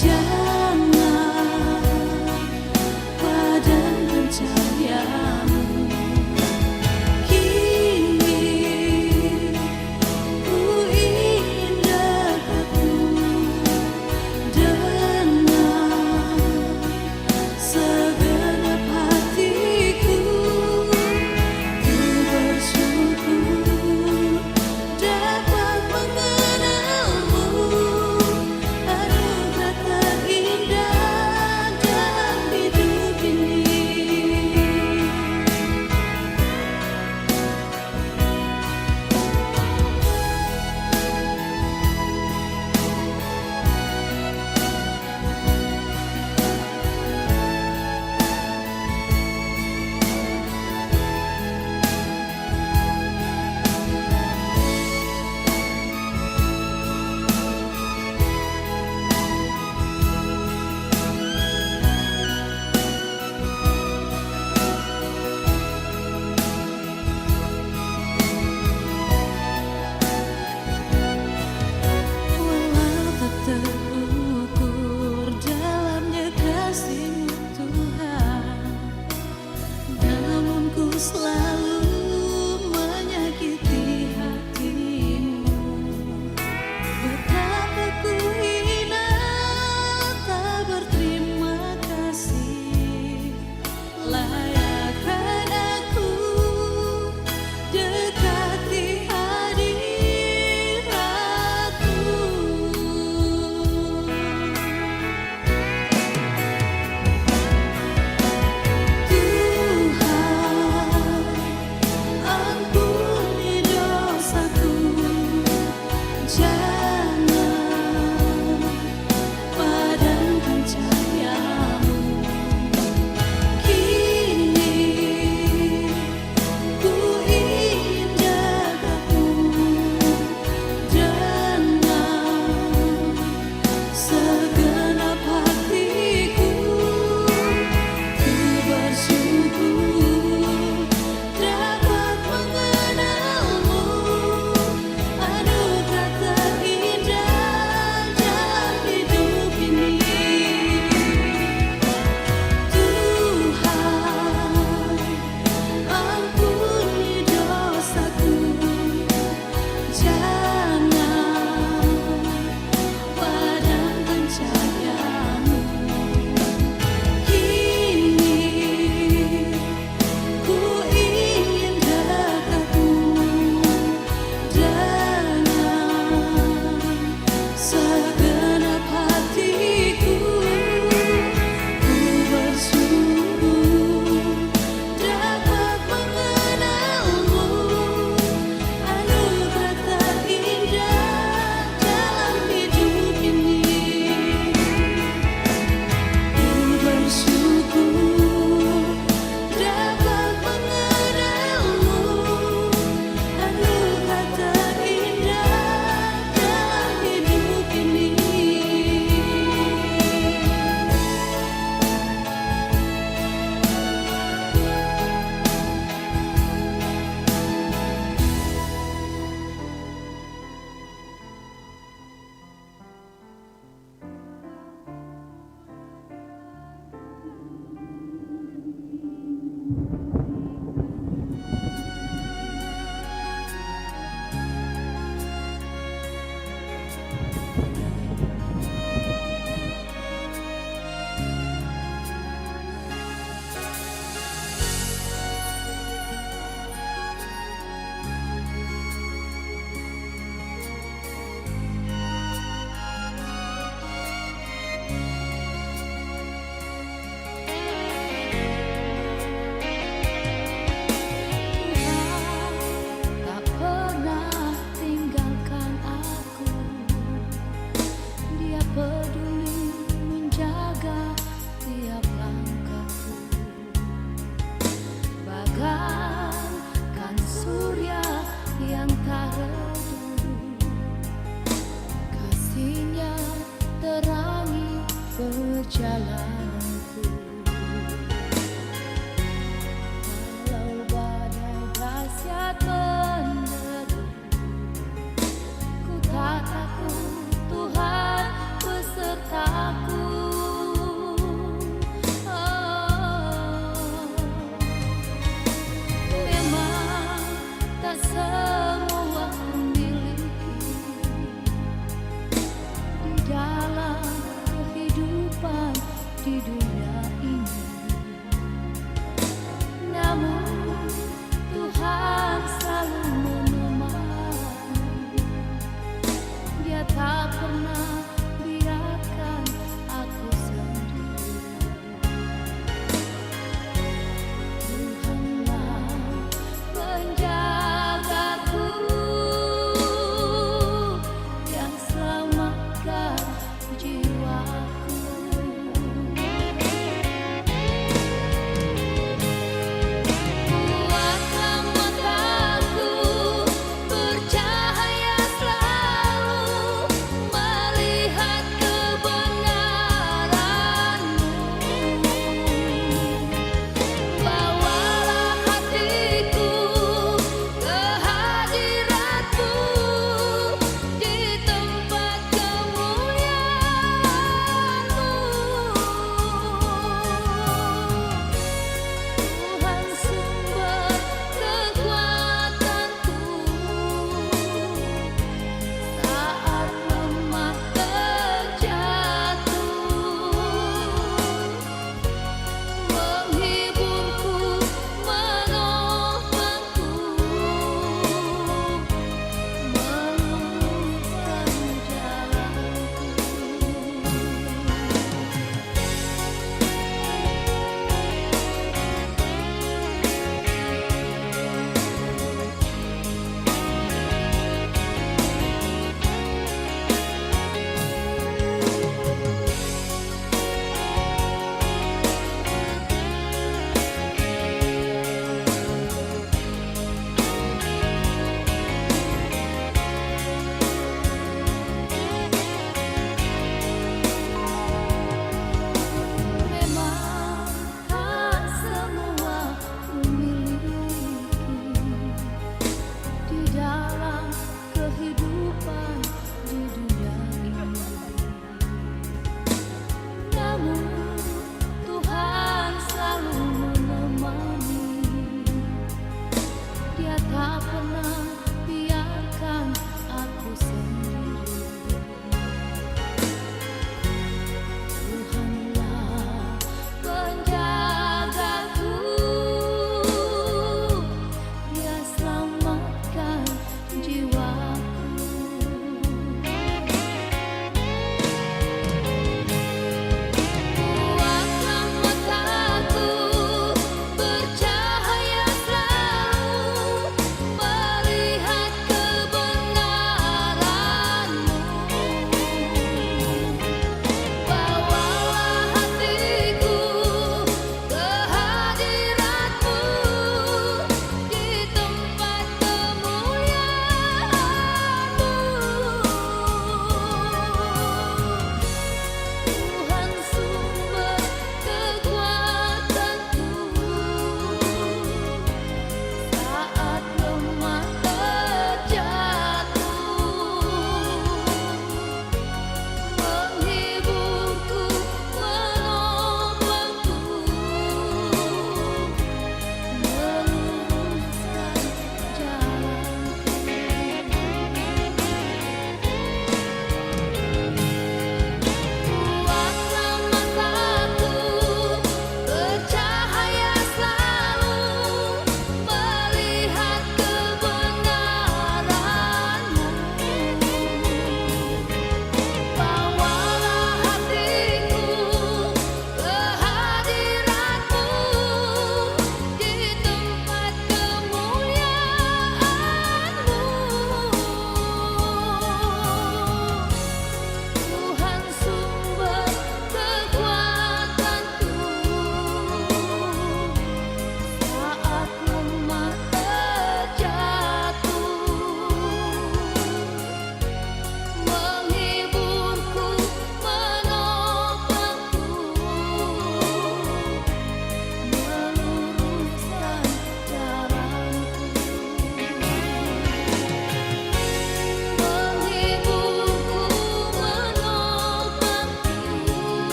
Jangan padam cahaya-Mu. Kini ku ingin dekat-Mu dengan segenap hatiku. Ku bersyukur dapat mengenal-Mu, anugerah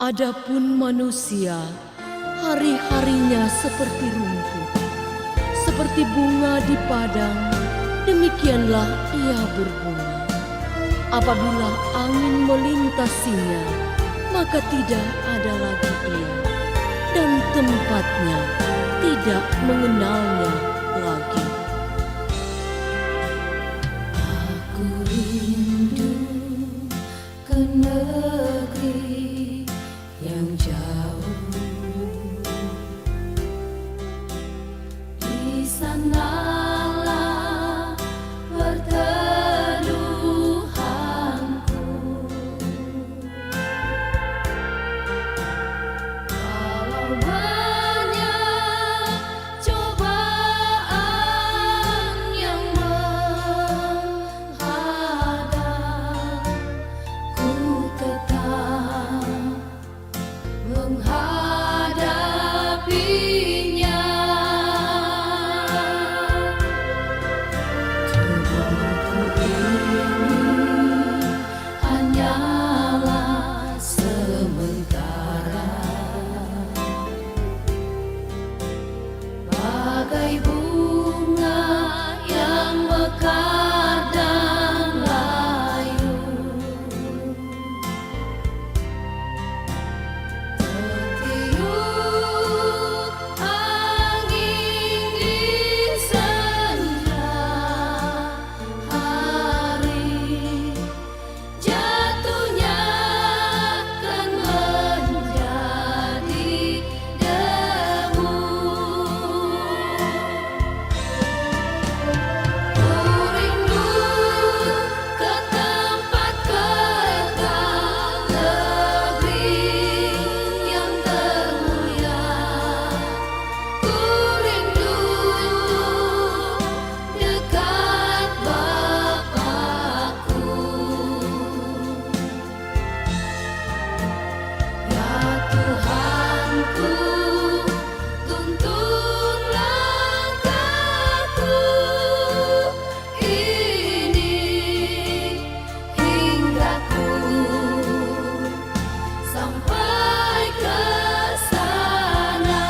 Adapun manusia, hari-harinya seperti rumput, seperti bunga di padang, demikianlah ia berbunga. Apabila angin melintasinya, maka tidak ada lagi ia, dan tempatnya tidak mengenalnya lagi. Aku rindu ke negeri yang jauh, di sanalah perteduhanku. Kalau banyak cobaan yang menghadang, ku tetap menghadapinya. Tubuhku ini hanyalah sementara, bagai bunga yang mekar dan layu. Tertiup angin di senja hari, jatuhnya kan menjadi debu. Ku rindu ke tempat kekal, negeri yang termulia. Ku rindu dekat Bapakku. Ya Tuhanku, tuntun langkahku ini hingga ku sampai ke sana.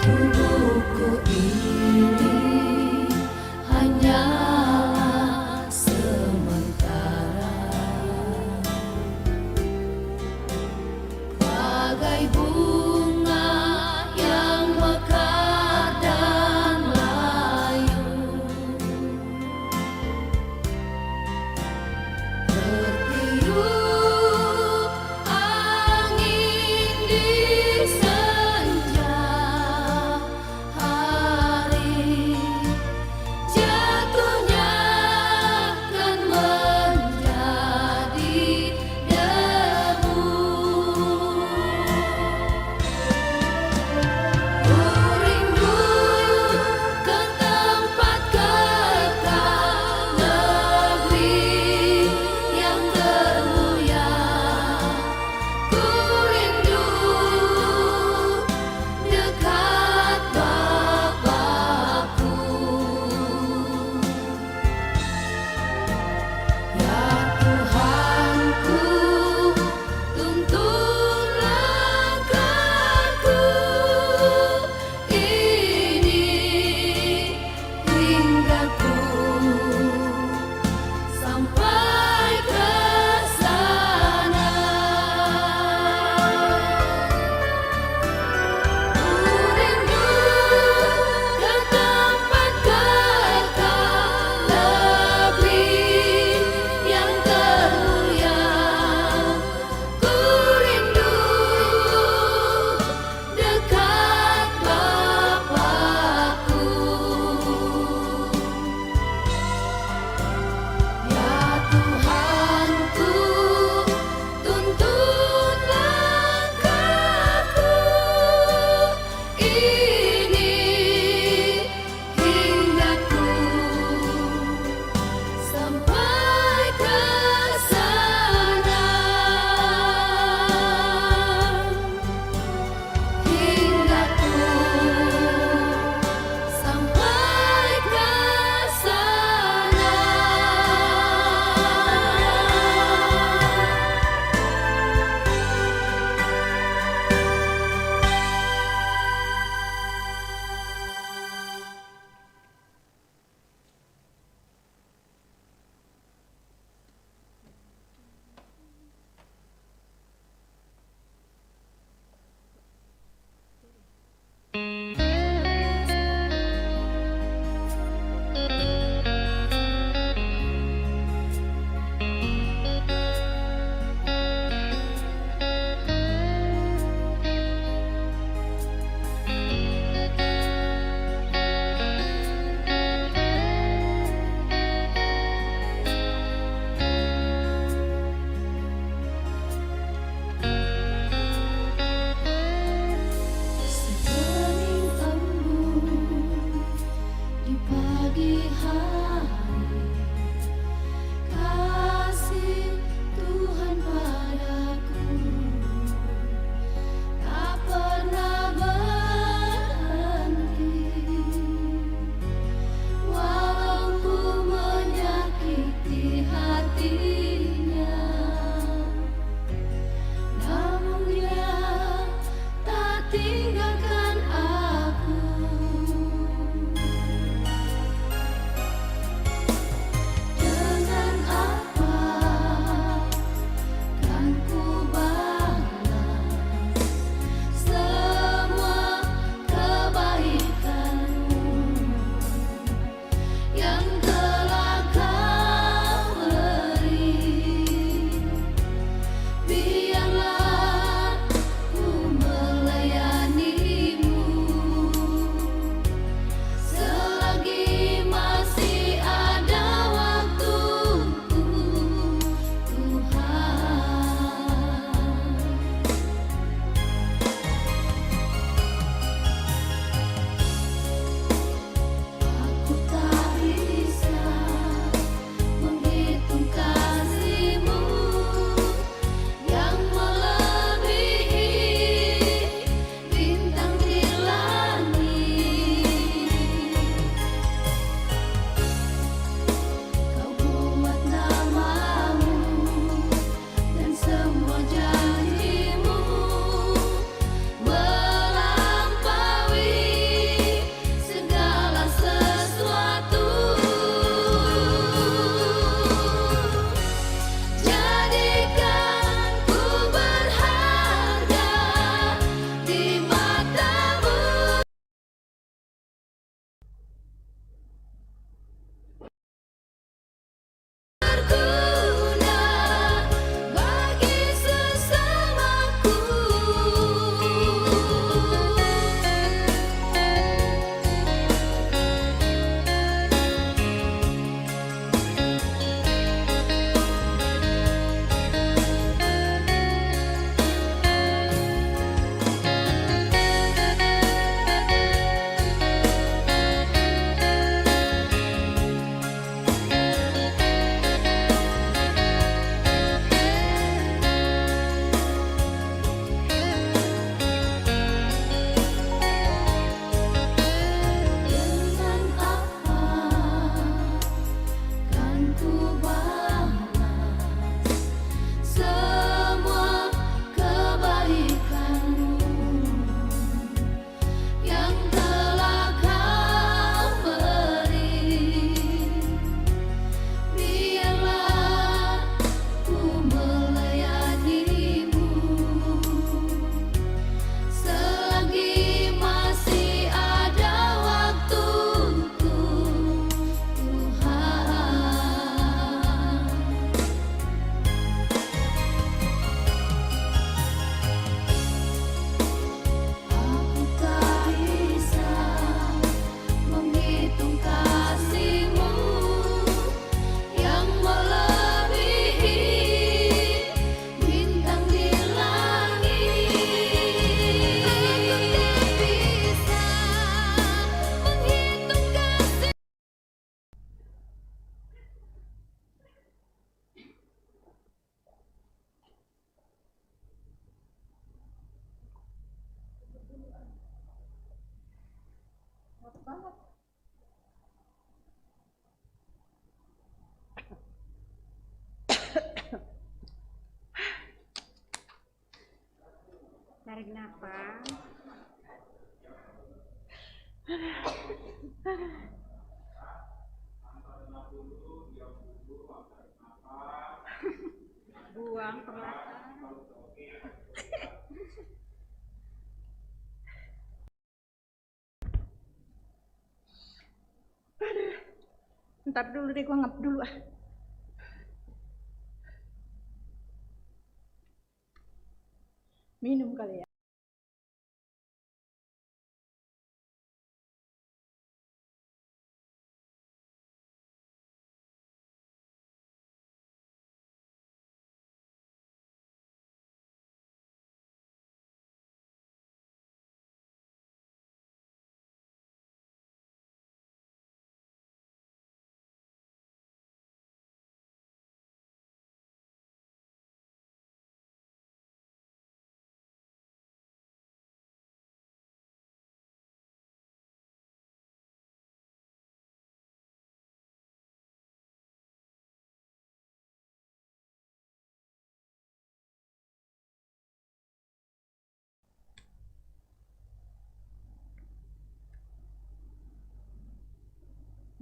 Tubuhku ini hanyalah sementara, bagai bunga yang mekar dan layu. Tertiup angin di senja hari, jatuhnya tinggalkan aku. Dengan apa kan ku balas semua kebaikanmu yang telah kau beri? Biarlah ku melayanimu selagi masih ada waktuku, Tuhan. Aku tak bisa menghitung kasih-Mu yang melebihi bintang di langit. Kau buat nama-Mu dan semua janji-Mu melampaui segala sesuatu. Jadikan ku berharga di mata-Mu, berguna bagi sesamaku. Dengan apa kan ku balas semua kebaikanmu yang telah kau beri? Biarlah ku melayanimu selagi masih ada waktuku, Tuhan. Aku tak bisa menghitung kasih-Mu yang melebihi bintang di langit. Aku tak bisa menghitung kasih. Tarik nafas. Buang perlahan. Ntar dulu deh, gua ngap dulu ah. Minum kali ya.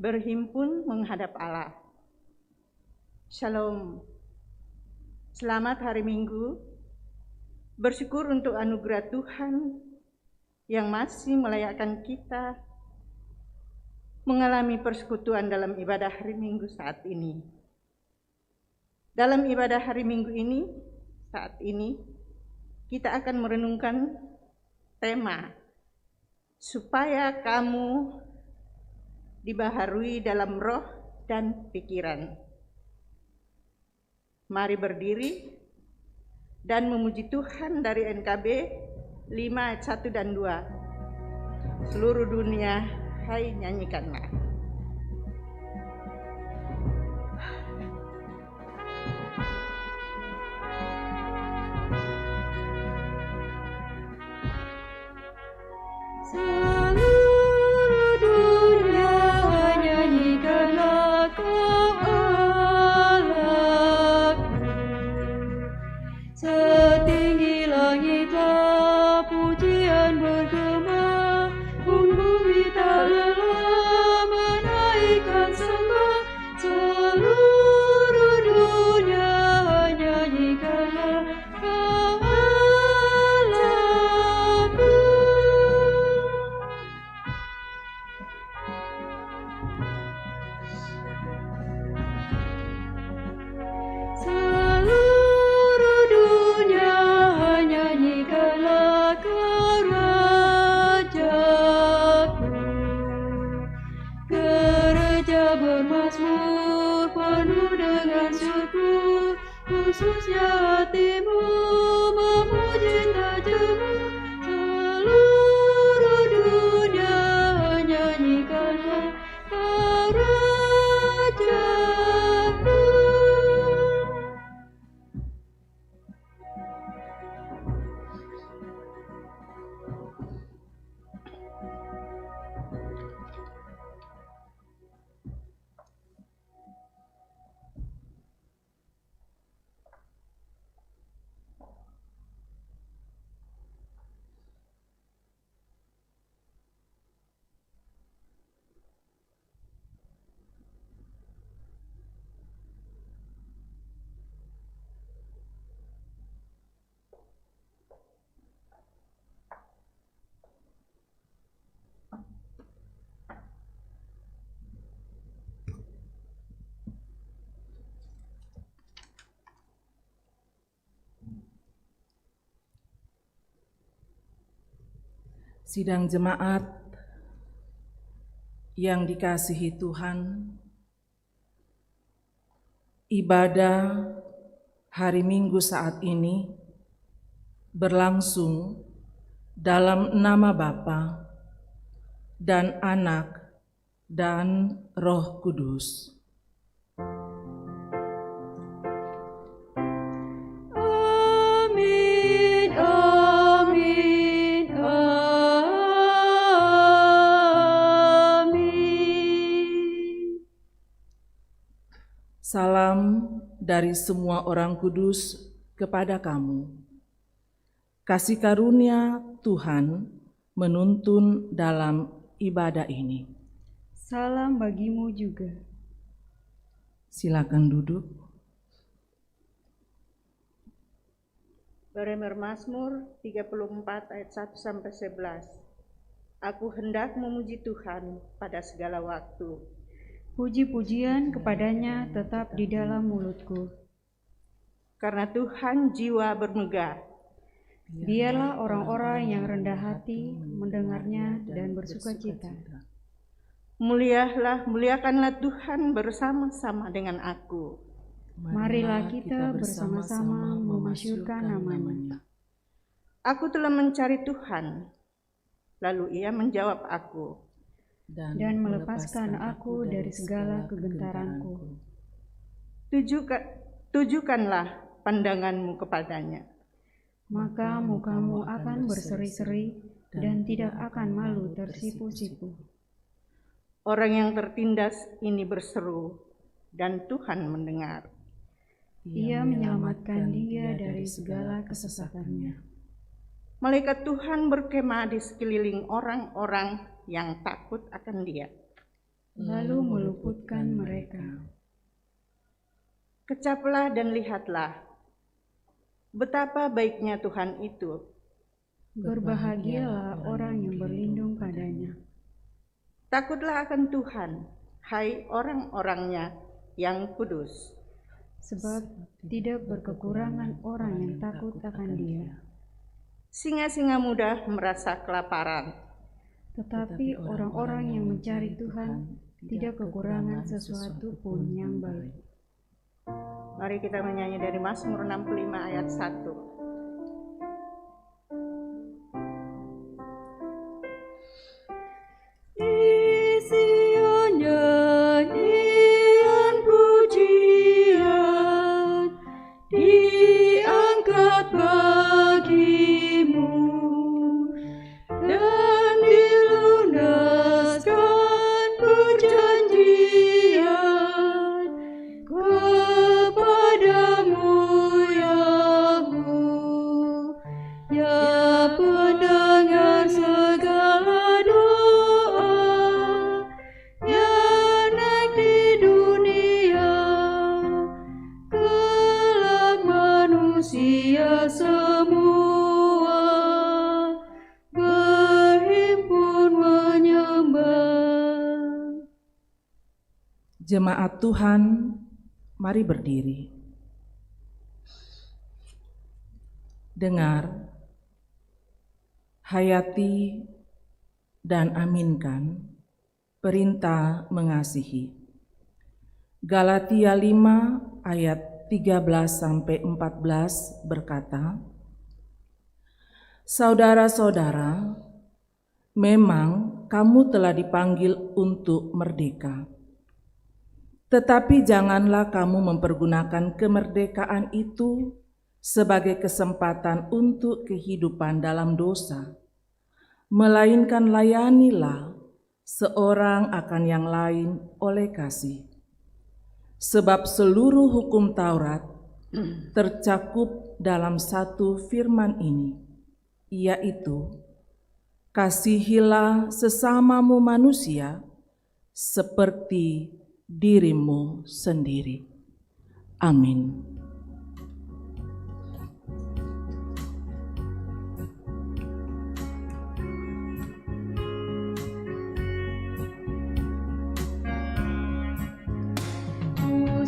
berhimpun menghadap Allah. Shalom. Selamat hari Minggu. Bersyukur untuk anugerah Tuhan yang masih melayakkan kita mengalami persekutuan dalam ibadah hari Minggu saat ini. Dalam ibadah hari Minggu ini, saat ini, kita akan merenungkan tema supaya kamu dibaharui dalam roh dan pikiran. Mari berdiri dan memuji Tuhan dari NKB 5 ayat 1 dan 2. Seluruh dunia, hai nyanyikanlah. Seluruh dunia nyanyikanlah Kau Allahku. Setinggi langitlah pujian bergema, bumi tak lelah menaikkan sembah. Seluruh dunia nyanyikanlah Kau Allahku. Seluruh dunia nyanyikanlah Kau Rajaku. Gereja bermazmur penuh dengan syukur, khususnya hatimu memuji tak jemu. Seluruh dunia nyanyikanlah Kau Rajaku. Sidang jemaat yang dikasihi Tuhan, ibadah hari Minggu saat ini berlangsung dalam nama Bapa dan Anak dan Roh Kudus. Amin, amin, amin. Salam dari semua orang kudus kepada kamu. Kasih karunia Tuhan menuntun dalam ibadah ini. Salam bagimu juga. Silakan duduk. Beremer Mazmur 34 ayat 1 sampai 11. Aku hendak memuji Tuhan pada segala waktu. Puji-pujian kepadanya tetap di dalam mulutku. Karena Tuhan jiwa bermegah. Biarlah orang-orang yang rendah hati mendengarnya dan bersukacita. Muliakanlah Tuhan bersama-sama dengan aku. Marilah kita bersama-sama memasyurkan namanya. Aku telah mencari Tuhan, lalu Ia menjawab aku. Dan melepaskan aku dari segala kegentaranku. Tujukanlah pandanganmu kepadanya. Maka mukamu akan berseri-seri dan tidak akan malu tersipu-sipu. Orang yang tertindas ini berseru, dan Tuhan mendengar. Ia menyelamatkan dia dari segala kesesatannya. Malaikat Tuhan berkemah di sekeliling orang-orang yang takut akan Dia. lalu meluputkan mereka. Kecaplah dan lihatlah, betapa baiknya Tuhan itu. Berbahagialah orang yang berlindung padanya. Takutlah akan Tuhan, hai orang-orangnya yang kudus. Sebab tidak berkekurangan orang yang takut akan Dia. Singa-singa muda merasa kelaparan, Tetapi orang-orang yang mencari Tuhan tidak kekurangan sesuatu pun yang baik. Mari kita menyanyi dari Mazmur 65 ayat 1. Di Sion nyanyian pujian diangkat bagimu dan dilunaskan perjanjian kepadamu ya pendengar segala doa yang naik di dunia, kelak manusia semua berhimpun menyembah. Jemaat Tuhan, mari berdiri. Dengar, hayati, dan aminkan perintah mengasihi. Galatia 5 ayat 13-14 berkata, Saudara-saudara, memang kamu telah dipanggil untuk merdeka. Tetapi janganlah kamu mempergunakan kemerdekaan itu sebagai kesempatan untuk kehidupan dalam dosa, melainkan layanilah seorang akan yang lain oleh kasih. Sebab seluruh hukum Taurat tercakup dalam satu firman ini, yaitu, kasihilah sesamamu manusia seperti dirimu sendiri. Amin.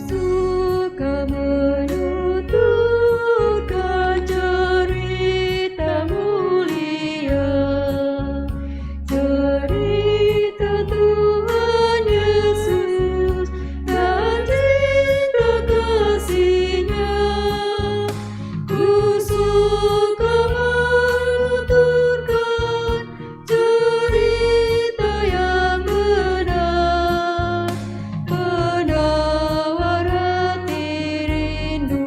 Suka menuturkan cerita mulia, cerita Tuhan Yesus dan cinta kasih-Nya. Ku suka menuturkan cerita yang benar, penawar hati rindu,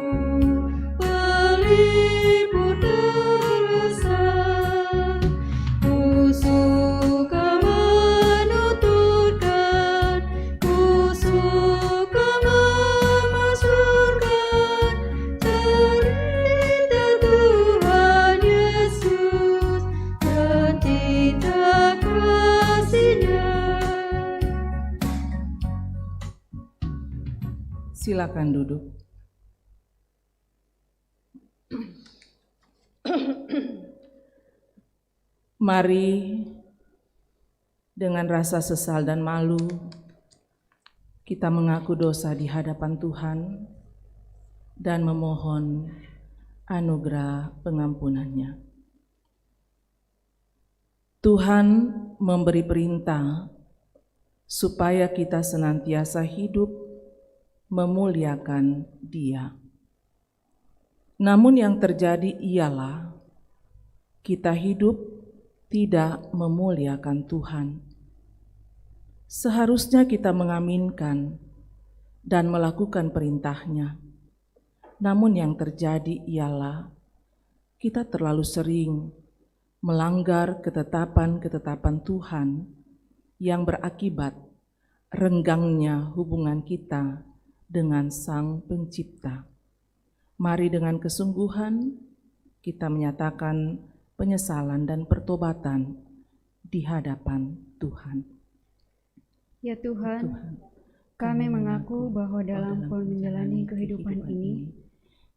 pelipur rasa. Ku suka menuturkan, ku suka memasyurkan cerita Tuhan Yesus dan cinta kasih-Nya. Silakan duduk. Mari dengan rasa sesal dan malu kita mengaku dosa di hadapan Tuhan dan memohon anugerah pengampunan-Nya. Tuhan memberi perintah supaya kita senantiasa hidup memuliakan Dia. Namun yang terjadi ialah kita hidup tidak memuliakan Tuhan. Seharusnya kita mengaminkan dan melakukan perintah-Nya. Namun yang terjadi ialah kita terlalu sering melanggar ketetapan-ketetapan Tuhan yang berakibat renggangnya hubungan kita dengan Sang Pencipta. Mari dengan kesungguhan kita menyatakan penyesalan dan pertobatan di hadapan Tuhan. Ya Tuhan, kami mengaku bahwa dalam menjalani kehidupan ini,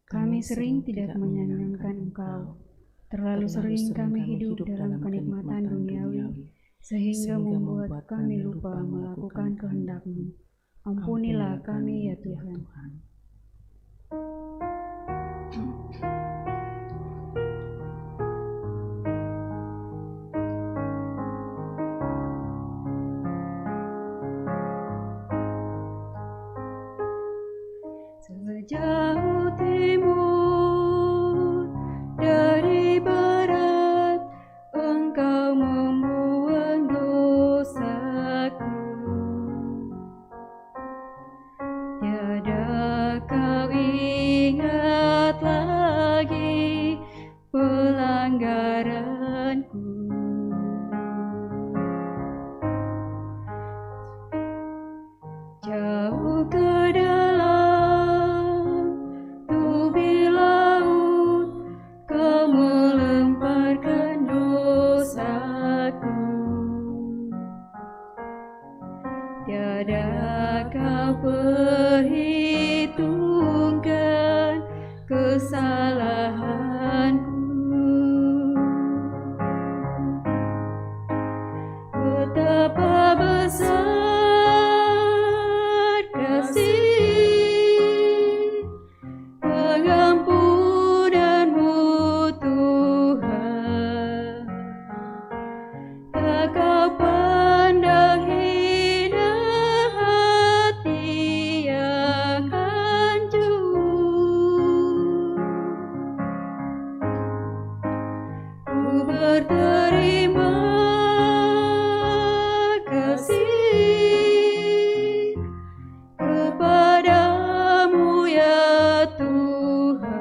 kami sering tidak menyenangkan Engkau. Terlalu sering kami hidup dalam kenikmatan duniawi, sehingga membuat kami lupa melakukan kehendak-Mu. Ampunilah kami ya Tuhan. Sejauh timur dari barat, Engkau membuang dosaku. Tiada kau ingat lagi pelanggaranku. Jauh ke dalam tubi laut, Kau melemparkan dosaku. Tiada kau perhitungkan kesalahanku. Betapa besar kasih pengampunan-Mu Tuhan. Tak Kau pandang hina hati yang hancur. Ku berterima kasih kepadamu ya Tuhan.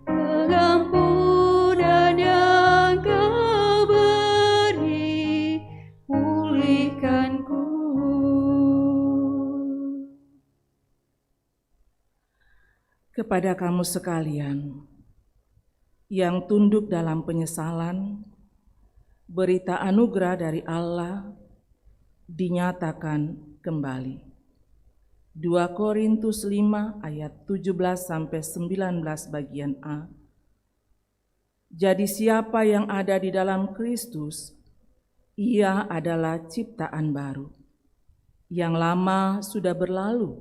Pengampunan yang Kau beri, pulihkanku. Kepada kamu sekalian yang tunduk dalam penyesalan, berita anugerah dari Allah dinyatakan kembali. 2 Korintus 5 ayat 17-19 bagian A. Jadi siapa yang ada di dalam Kristus, ia adalah ciptaan baru. Yang lama sudah berlalu,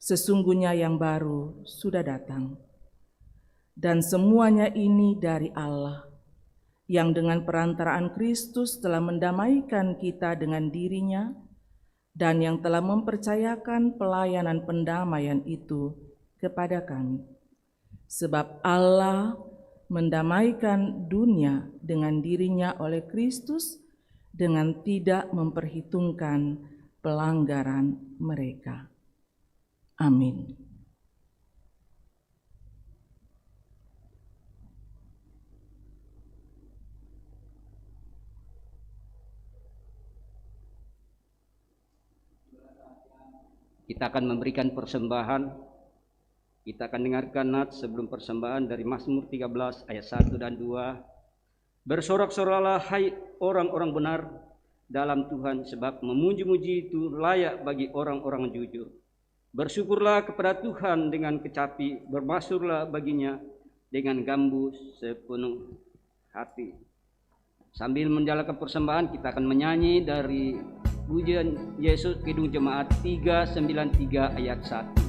sesungguhnya yang baru sudah datang. Dan semuanya ini dari Allah, yang dengan perantaraan Kristus telah mendamaikan kita dengan dirinya, dan yang telah mempercayakan pelayanan pendamaian itu kepada kami. Sebab Allah mendamaikan dunia dengan dirinya oleh Kristus, dengan tidak memperhitungkan pelanggaran mereka. Amin. Kita akan memberikan persembahan. Kita akan dengarkan nats sebelum persembahan dari Mazmur 13 ayat 1 dan 2. Bersorak-soraklah hai orang-orang benar dalam Tuhan, sebab memuji-muji itu layak bagi orang-orang jujur. Bersyukurlah kepada Tuhan dengan kecapi, bermasyurlah baginya dengan gambus sepenuh hati. Sambil menjalankan persembahan, kita akan menyanyi dari Pujian Yesus Kidung Jemaat 393 ayat 1.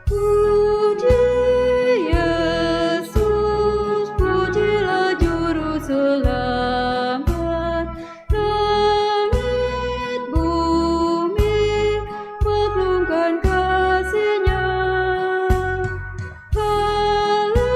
Puji Yesus, pujilah Juru Selamat. Langit bumi maklumkan kasih-Nya. Haleluya,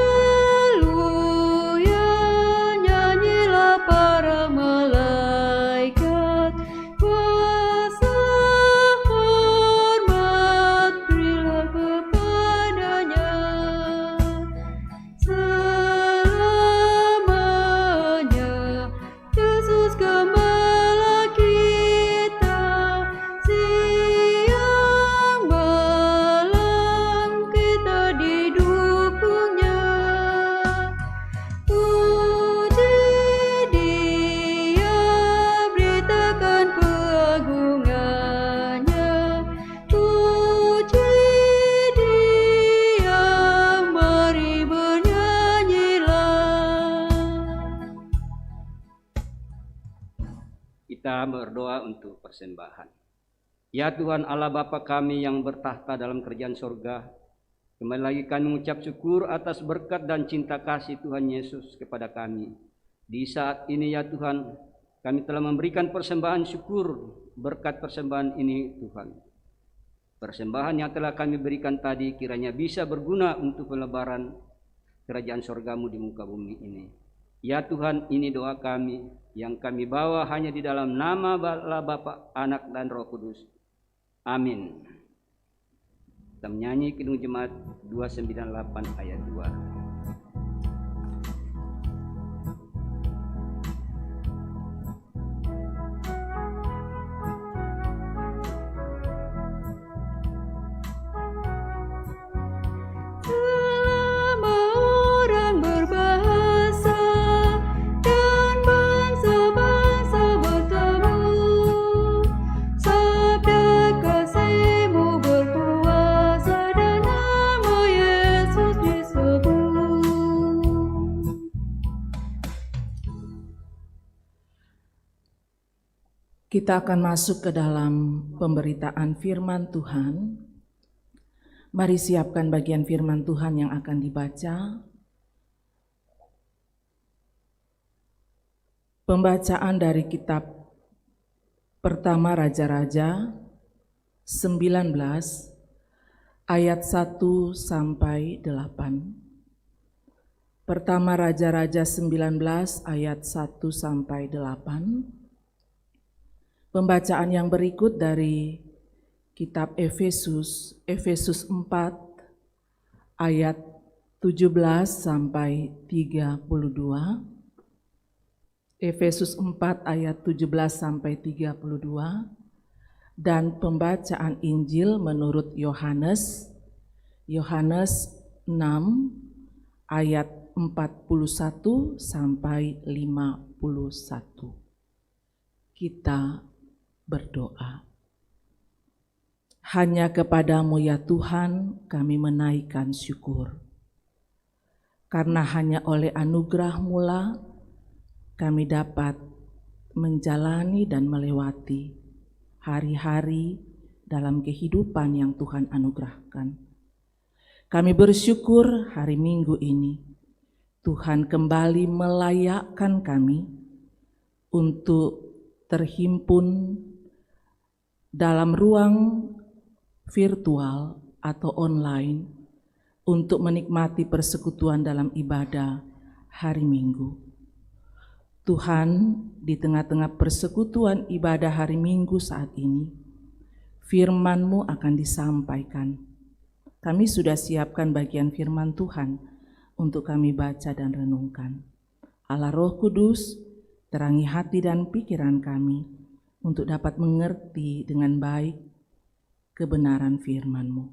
Kita berdoa untuk persembahan. Ya Tuhan Allah Bapa kami yang bertahta dalam kerajaan sorga, kembali lagi kami mengucap syukur atas berkat dan cinta kasih Tuhan Yesus kepada kami. Di saat ini ya Tuhan, kami telah memberikan persembahan syukur berkat persembahan ini Tuhan. Persembahan yang telah kami berikan tadi kiranya bisa berguna untuk pelebaran kerajaan sorgamu di muka bumi ini. Ya Tuhan, ini doa kami yang kami bawa hanya di dalam nama Bapa, Anak, dan Roh Kudus. Amin. Kita menyanyi Kidung Jemaat 298 ayat 2. Selama orang berbahasa dan bangsa-bangsa bertemu, sabda kasih-Mu berkuasa dan nama Yesus disebut. Kita akan masuk ke dalam pemberitaan firman Tuhan. Mari siapkan bagian firman Tuhan yang akan dibaca. Pembacaan dari kitab pertama Raja-Raja 19 ayat 1 sampai 8. Pertama Raja-Raja 19 ayat 1 sampai 8. Pembacaan yang berikut dari kitab Efesus 4 ayat 17 sampai 32. Efesus 4 ayat 17 sampai 32 dan pembacaan Injil menurut Yohanes 6 ayat 41 sampai 51. Kita berdoa. Hanya kepadamu ya Tuhan kami menaikkan syukur. Karena hanya oleh anugerah-Mu lah kami dapat menjalani dan melewati hari-hari dalam kehidupan yang Tuhan anugerahkan. Kami bersyukur hari Minggu ini Tuhan kembali melayakkan kami untuk terhimpun dalam ruang virtual atau online untuk menikmati persekutuan dalam ibadah hari Minggu. Tuhan, di tengah-tengah persekutuan ibadah hari Minggu saat ini, firman-Mu akan disampaikan. Kami sudah siapkan bagian firman Tuhan untuk kami baca dan renungkan. Allah Roh Kudus, terangi hati dan pikiran kami untuk dapat mengerti dengan baik kebenaran firman-Mu.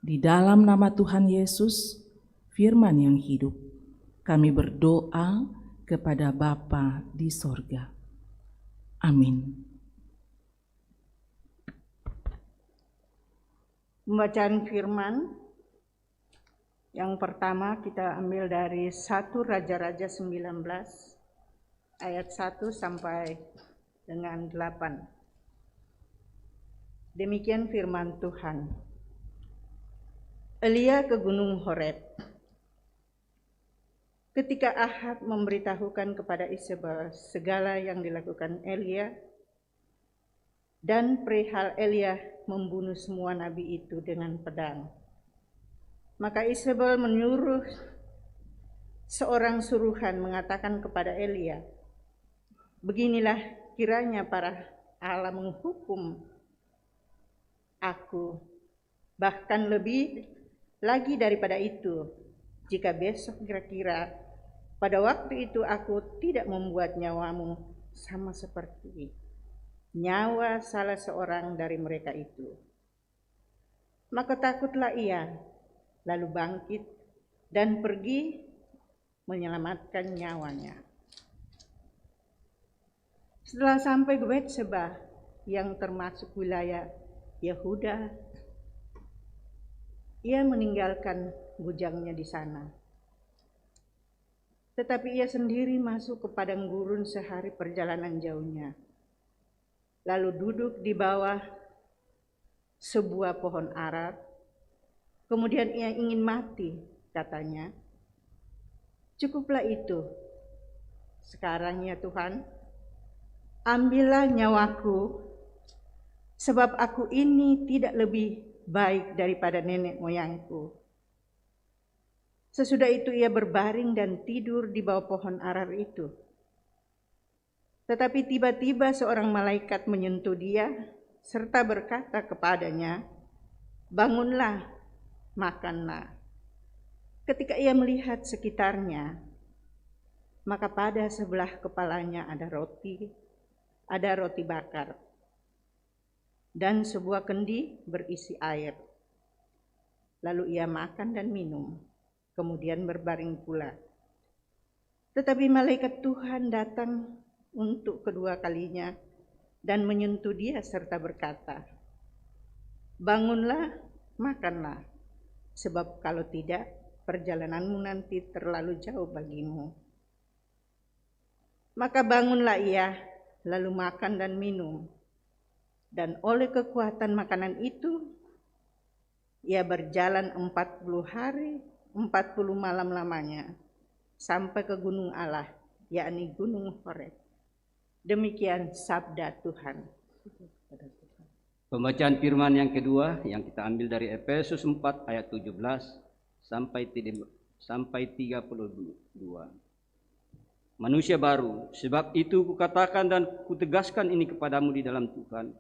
Di dalam nama Tuhan Yesus, firman yang hidup, kami berdoa kepada Bapa di sorga. Amin. Pembacaan firman yang pertama kita ambil dari 1 Raja-Raja 19 ayat 1 sampai dengan 8. Demikian firman Tuhan. Elia ke Gunung Horeb. Ketika Ahab memberitahukan kepada Isabel segala yang dilakukan Elia dan perihal Elia membunuh semua nabi itu dengan pedang, maka Isabel menyuruh seorang suruhan mengatakan kepada Elia, "Beginilah kiranya para Allah menghukum aku, bahkan lebih lagi daripada itu, jika besok kira-kira pada waktu itu aku tidak membuat nyawamu sama seperti nyawa salah seorang dari mereka itu." Maka takutlah ia, lalu bangkit dan pergi menyelamatkan nyawanya. Setelah sampai ke Betseba yang termasuk wilayah Yehuda, ia meninggalkan bujangnya di sana. Tetapi ia sendiri masuk ke padang gurun sehari perjalanan jauhnya. lalu duduk di bawah sebuah pohon ara. Kemudian ia ingin mati, katanya. Cukuplah itu. Sekarang ya Tuhan, ambillah nyawaku, sebab aku ini tidak lebih baik daripada nenek moyangku. Sesudah itu ia berbaring dan tidur di bawah pohon arar itu. Tetapi tiba-tiba seorang malaikat menyentuh dia serta berkata kepadanya, "Bangunlah, makanlah." Ketika ia melihat sekitarnya, maka pada sebelah kepalanya ada roti bakar, dan sebuah kendi berisi air. Lalu ia makan dan minum, kemudian berbaring pula. Tetapi malaikat Tuhan datang untuk kedua kalinya dan menyentuh dia serta berkata, "Bangunlah, makanlah, sebab kalau tidak, perjalananmu nanti terlalu jauh bagimu." Maka bangunlah ia, lalu makan dan minum. Dan oleh kekuatan makanan itu, ia berjalan 40 hari, 40 malam lamanya, sampai ke gunung Allah, yakni Gunung Horeb. Demikian sabda Tuhan. Pembacaan firman yang kedua yang kita ambil dari Efesus 4 ayat 17 sampai 32. Manusia baru, sebab itu kukatakan dan kutegaskan ini kepadamu di dalam Tuhan.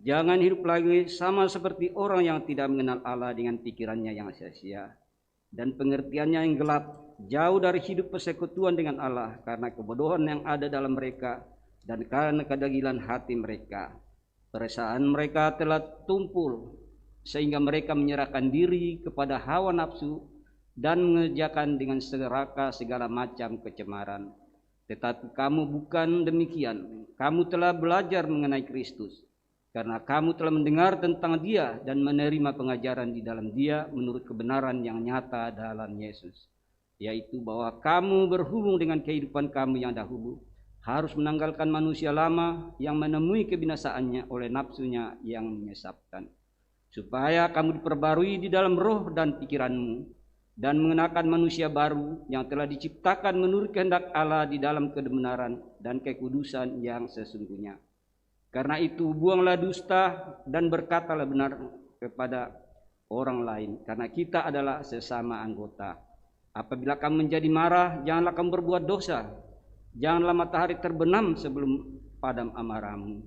Jangan hidup lagi sama seperti orang yang tidak mengenal Allah dengan pikirannya yang sia-sia dan pengertiannya yang gelap, jauh dari hidup persekutuan dengan Allah karena kebodohan yang ada dalam mereka dan karena kedagilan hati mereka. Perasaan mereka telah tumpul sehingga mereka menyerahkan diri kepada hawa nafsu dan mengerjakan dengan serakah segala macam kecemaran. Tetapi kamu bukan demikian. Kamu telah belajar mengenai Kristus, karena kamu telah mendengar tentang Dia dan menerima pengajaran di dalam Dia menurut kebenaran yang nyata dalam Yesus, yaitu bahwa kamu berhubung dengan kehidupan kamu yang dahulu harus menanggalkan manusia lama yang menemui kebinasaannya oleh nafsunya yang menyesatkan, supaya kamu diperbarui di dalam roh dan pikiranmu, dan mengenakan manusia baru yang telah diciptakan menurut kehendak Allah di dalam kebenaran dan kekudusan yang sesungguhnya. Karena itu buanglah dusta dan berkatalah benar kepada orang lain, karena kita adalah sesama anggota. Apabila kamu menjadi marah, janganlah kamu berbuat dosa. Janganlah matahari terbenam sebelum padam amarahmu,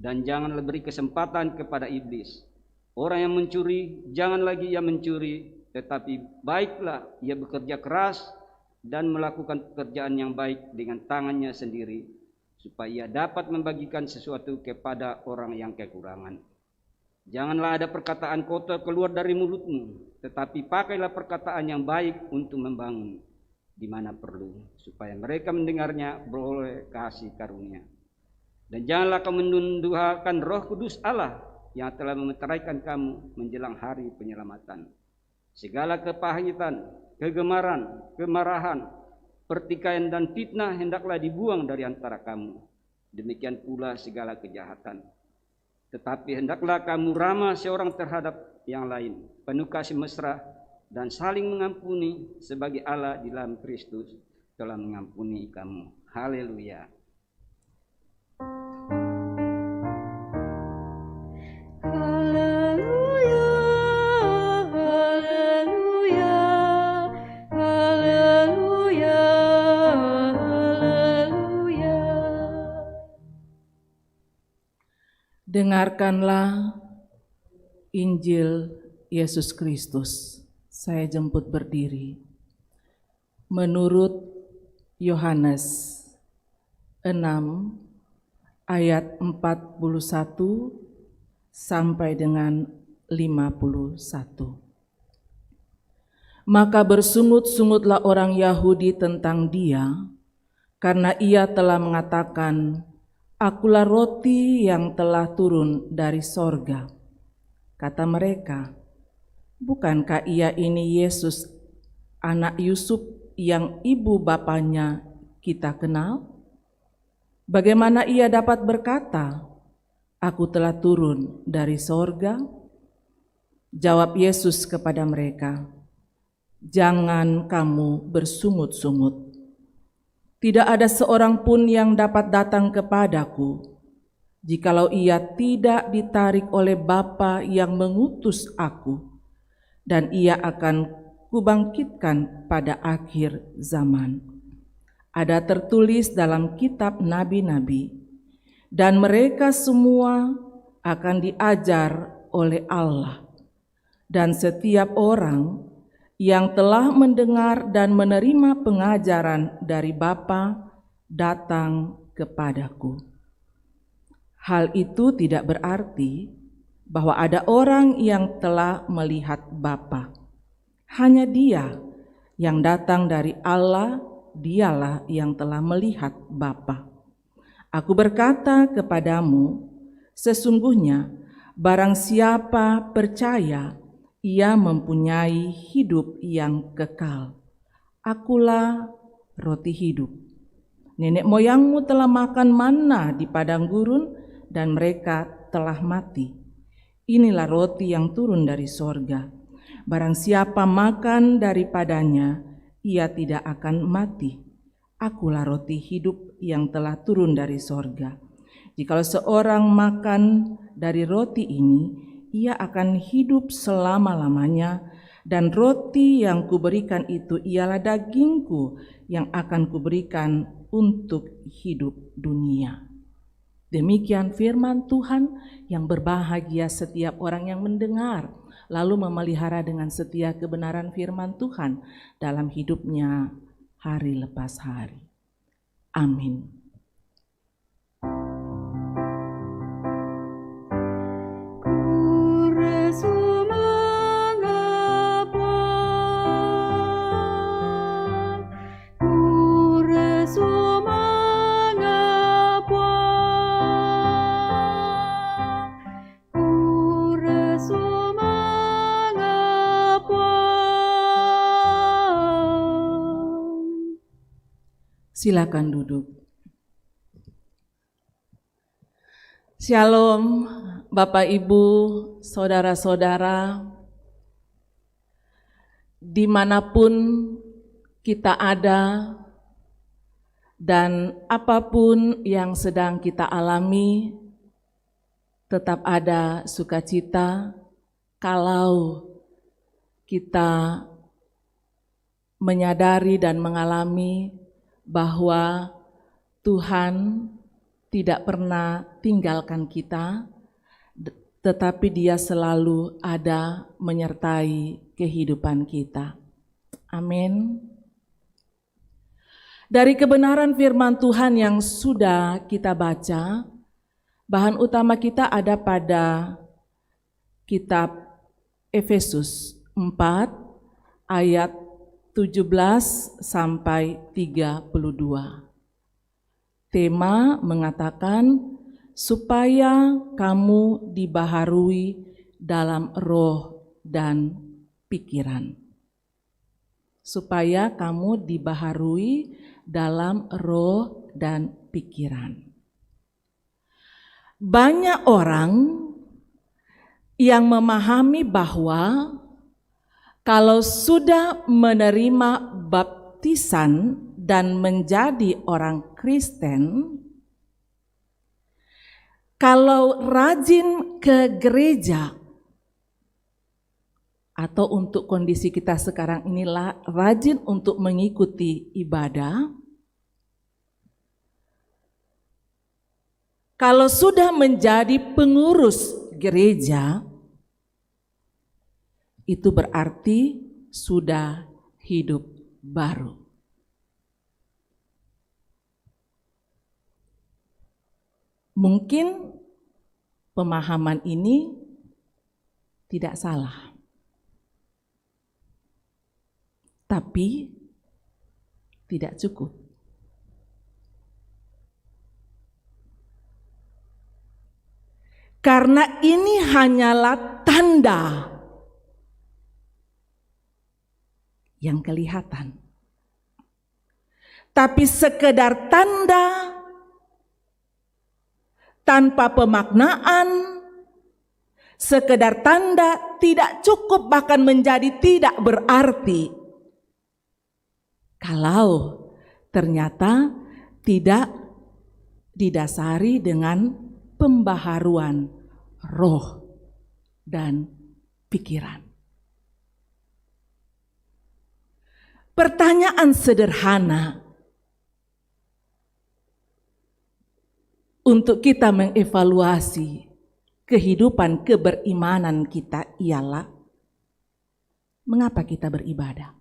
dan janganlah beri kesempatan kepada iblis. Orang yang mencuri, jangan lagi ia mencuri, tetapi baiklah ia bekerja keras dan melakukan pekerjaan yang baik dengan tangannya sendiri, supaya ia dapat membagikan sesuatu kepada orang yang kekurangan. Janganlah ada perkataan kotor keluar dari mulutmu, tetapi pakailah perkataan yang baik untuk membangun di mana perlu, supaya mereka mendengarnya beroleh kasih karunia. Dan janganlah kamu menduhakan Roh Kudus Allah yang telah memeteraikan kamu menjelang hari penyelamatan. Segala kepahitan, kegemaran, kemarahan, pertikaian dan fitnah hendaklah dibuang dari antara kamu. Demikian pula segala kejahatan. Tetapi hendaklah kamu ramah seorang terhadap yang lain, penuh kasih mesra dan saling mengampuni sebagai Allah di dalam Kristus telah mengampuni kamu. Haleluya. Haleluya, haleluya, haleluya, haleluya. Dengarkanlah Injil Yesus Kristus. Saya jemput berdiri. Menurut Yohanes 6 ayat 41 sampai dengan 51. Maka bersungut-sungutlah orang Yahudi tentang Dia, karena Ia telah mengatakan, "Akulah roti yang telah turun dari sorga." Kata mereka, "Bukankah Ia ini Yesus, anak Yusuf yang ibu bapanya kita kenal? Bagaimana Ia dapat berkata, Aku telah turun dari sorga? Jawab Yesus kepada mereka, jangan kamu bersungut-sungut. Tidak ada seorang pun yang dapat datang kepadaku, jikalau ia tidak ditarik oleh Bapa yang mengutus aku, dan ia akan kubangkitkan pada akhir zaman. Ada tertulis dalam kitab nabi-nabi, dan mereka semua akan diajar oleh Allah. Dan setiap orang yang telah mendengar dan menerima pengajaran dari Bapa datang kepadaku. Hal itu tidak berarti bahwa ada orang yang telah melihat Bapa. Hanya Dia yang datang dari Allah, Dialah yang telah melihat Bapa. Aku berkata kepadamu, sesungguhnya barang siapa percaya, ia mempunyai hidup yang kekal. Akulah roti hidup. Nenek moyangmu telah makan manna di padang gurun dan mereka telah mati. Inilah roti yang turun dari sorga. Barang siapa makan daripadanya, ia tidak akan mati. Akulah roti hidup yang telah turun dari sorga. Jikalau seorang makan dari roti ini, ia akan hidup selama-lamanya, dan roti yang kuberikan itu ialah dagingku yang akan kuberikan untuk hidup dunia. Demikian firman Tuhan, yang berbahagia setiap orang yang mendengar, lalu memelihara dengan setia kebenaran firman Tuhan dalam hidupnya hari lepas hari. Amin. Silakan duduk. Shalom, Bapak Ibu, saudara-saudara, dimanapun kita ada dan apapun yang sedang kita alami, tetap ada sukacita kalau kita menyadari dan mengalami bahwa Tuhan tidak pernah tinggalkan kita, tetapi Dia selalu ada menyertai kehidupan kita. Amin. Dari kebenaran firman Tuhan yang sudah kita baca, bahan utama kita ada pada kitab Efesus 4 ayat 17 sampai 32. Tema mengatakan supaya kamu dibaharui dalam roh dan pikiran. Supaya kamu dibaharui dalam roh dan pikiran. Banyak orang yang memahami bahwa kalau sudah menerima baptisan dan menjadi orang Kristen, kalau rajin ke gereja, atau untuk kondisi kita sekarang inilah rajin untuk mengikuti ibadah, kalau sudah menjadi pengurus gereja, itu berarti sudah hidup baru. Mungkin pemahaman ini tidak salah. Tapi tidak cukup. Karena ini hanyalah tanda yang kelihatan. Tapi sekedar tanda tanpa pemaknaan, sekedar tanda tidak cukup, bahkan menjadi tidak berarti kalau ternyata tidak didasari dengan pembaharuan roh dan pikiran. Pertanyaan sederhana untuk kita mengevaluasi kehidupan keberimanan kita ialah, mengapa kita beribadah?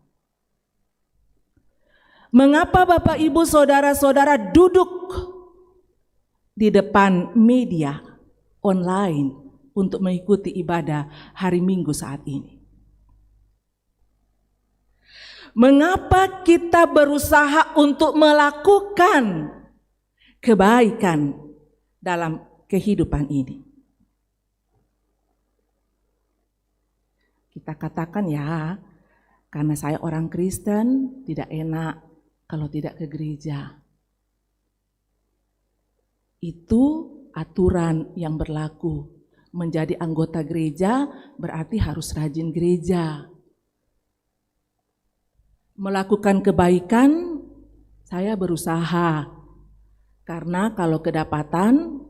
Mengapa Bapak Ibu Saudara-saudara duduk di depan media online untuk mengikuti ibadah hari Minggu saat ini? Mengapa kita berusaha untuk melakukan kebaikan dalam kehidupan ini? Kita katakan ya, karena saya orang Kristen tidak enak kalau tidak ke gereja. Itu aturan yang berlaku. Menjadi anggota gereja berarti harus rajin gereja. Melakukan kebaikan, saya berusaha. Karena kalau kedapatan,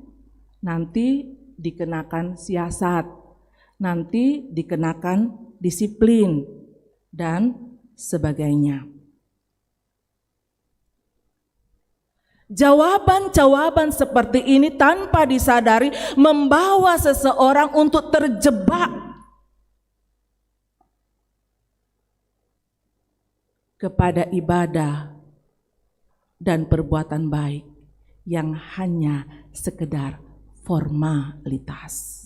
nanti dikenakan siasat, nanti dikenakan disiplin, dan sebagainya. Jawaban-jawaban seperti ini tanpa disadari membawa seseorang untuk terjebak kepada ibadah dan perbuatan baik yang hanya sekedar formalitas.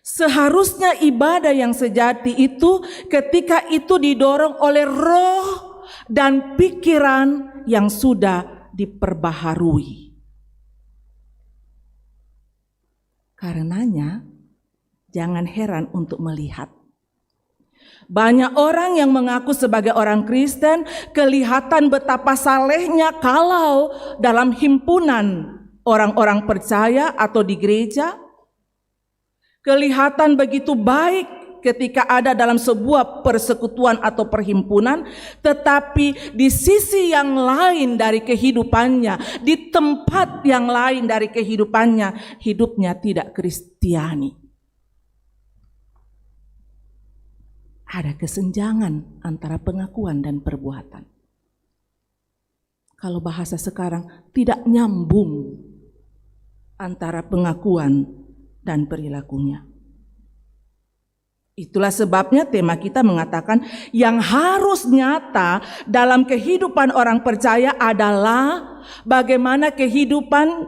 Seharusnya ibadah yang sejati itu ketika itu didorong oleh roh dan pikiran yang sudah diperbaharui. Karenanya, jangan heran untuk melihat banyak orang yang mengaku sebagai orang Kristen kelihatan betapa salehnya kalau dalam himpunan orang-orang percaya atau di gereja. Kelihatan begitu baik ketika ada dalam sebuah persekutuan atau perhimpunan, tetapi di sisi yang lain dari kehidupannya, di tempat yang lain dari kehidupannya, hidupnya tidak Kristiani. Ada kesenjangan antara pengakuan dan perbuatan. Kalau bahasa sekarang, tidak nyambung antara pengakuan dan perilakunya. Itulah sebabnya tema kita mengatakan yang harus nyata dalam kehidupan orang percaya adalah bagaimana kehidupan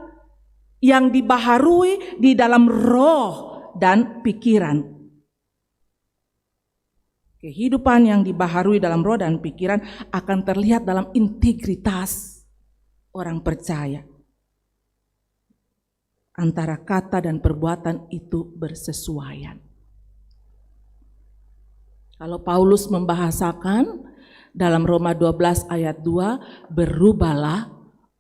yang dibaharui di dalam roh dan pikiran. Kehidupan yang dibaharui dalam roh dan pikiran akan terlihat dalam integritas orang percaya. Antara kata dan perbuatan itu bersesuaian. Kalau Paulus membahasakan dalam Roma 12 ayat 2, berubahlah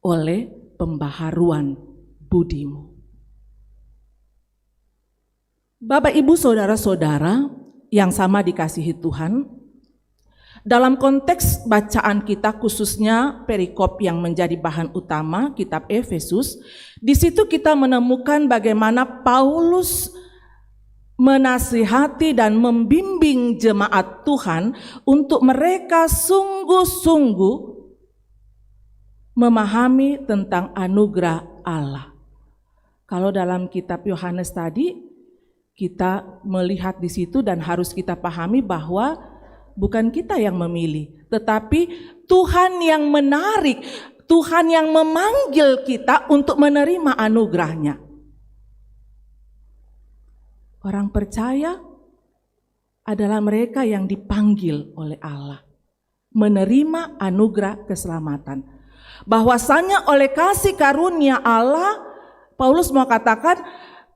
oleh pembaharuan budimu. Bapak Ibu Saudara-saudara yang sama dikasihi Tuhan, dalam konteks bacaan kita khususnya perikop yang menjadi bahan utama kitab Efesus, di situ kita menemukan bagaimana Paulus menasihati dan membimbing jemaat Tuhan untuk mereka sungguh-sungguh memahami tentang anugerah Allah. Kalau dalam kitab Yohanes tadi kita melihat di situ dan harus kita pahami bahwa bukan kita yang memilih, tetapi Tuhan yang menarik, Tuhan yang memanggil kita untuk menerima anugerahnya. Orang percaya adalah mereka yang dipanggil oleh Allah, menerima anugerah keselamatan. Bahwasanya oleh kasih karunia Allah, Paulus mau katakan,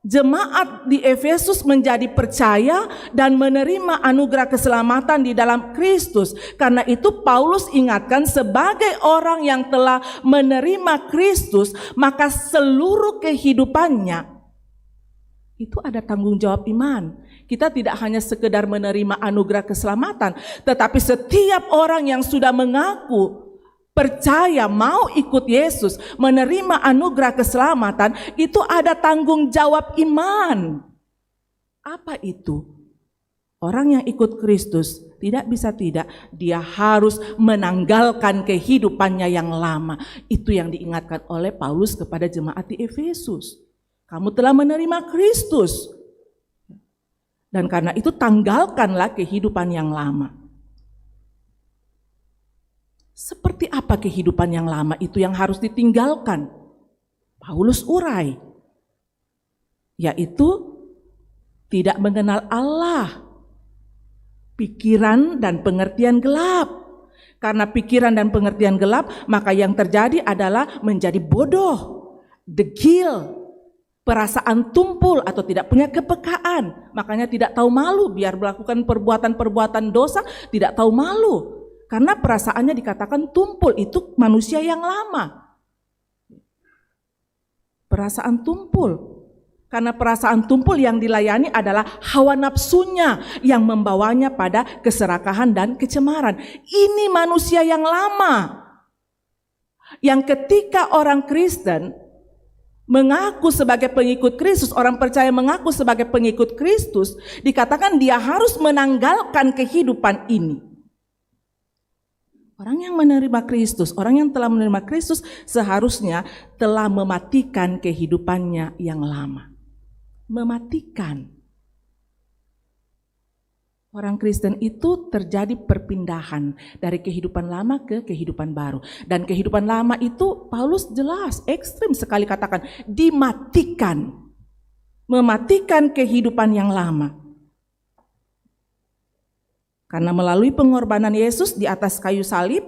jemaat di Efesus menjadi percaya dan menerima anugerah keselamatan di dalam Kristus. Karena itu Paulus ingatkan, sebagai orang yang telah menerima Kristus, maka seluruh kehidupannya itu ada tanggung jawab iman. Kita tidak hanya sekedar menerima anugerah keselamatan, tetapi setiap orang yang sudah mengaku percaya, mau ikut Yesus, menerima anugerah keselamatan, itu ada tanggung jawab iman. Apa itu? Orang yang ikut Kristus tidak bisa tidak, dia harus menanggalkan kehidupannya yang lama. Itu yang diingatkan oleh Paulus kepada jemaat di Efesus. Kamu telah menerima Kristus, dan karena itu tanggalkanlah kehidupan yang lama. Seperti apa kehidupan yang lama itu yang harus ditinggalkan? Paulus urai, yaitu tidak mengenal Allah, pikiran dan pengertian gelap. Karena pikiran dan pengertian gelap, maka yang terjadi adalah menjadi bodoh, degil, perasaan tumpul atau tidak punya kepekaan. Makanya tidak tahu malu, biar melakukan perbuatan-perbuatan dosa tidak tahu malu. Karena perasaannya dikatakan tumpul, itu manusia yang lama. Perasaan tumpul. Karena perasaan tumpul yang dilayani adalah hawa nafsunya yang membawanya pada keserakahan dan kecemaran. Ini manusia yang lama. Yang ketika orang Kristen mengaku sebagai pengikut Kristus, orang percaya mengaku sebagai pengikut Kristus, dikatakan dia harus menanggalkan kehidupan ini. Orang yang menerima Kristus, orang yang telah menerima Kristus seharusnya telah mematikan kehidupannya yang lama. Mematikan. Orang Kristen itu terjadi perpindahan dari kehidupan lama ke kehidupan baru. Dan kehidupan lama itu Paulus jelas, ekstrim sekali katakan, dimatikan. Mematikan kehidupan yang lama. Karena melalui pengorbanan Yesus di atas kayu salib,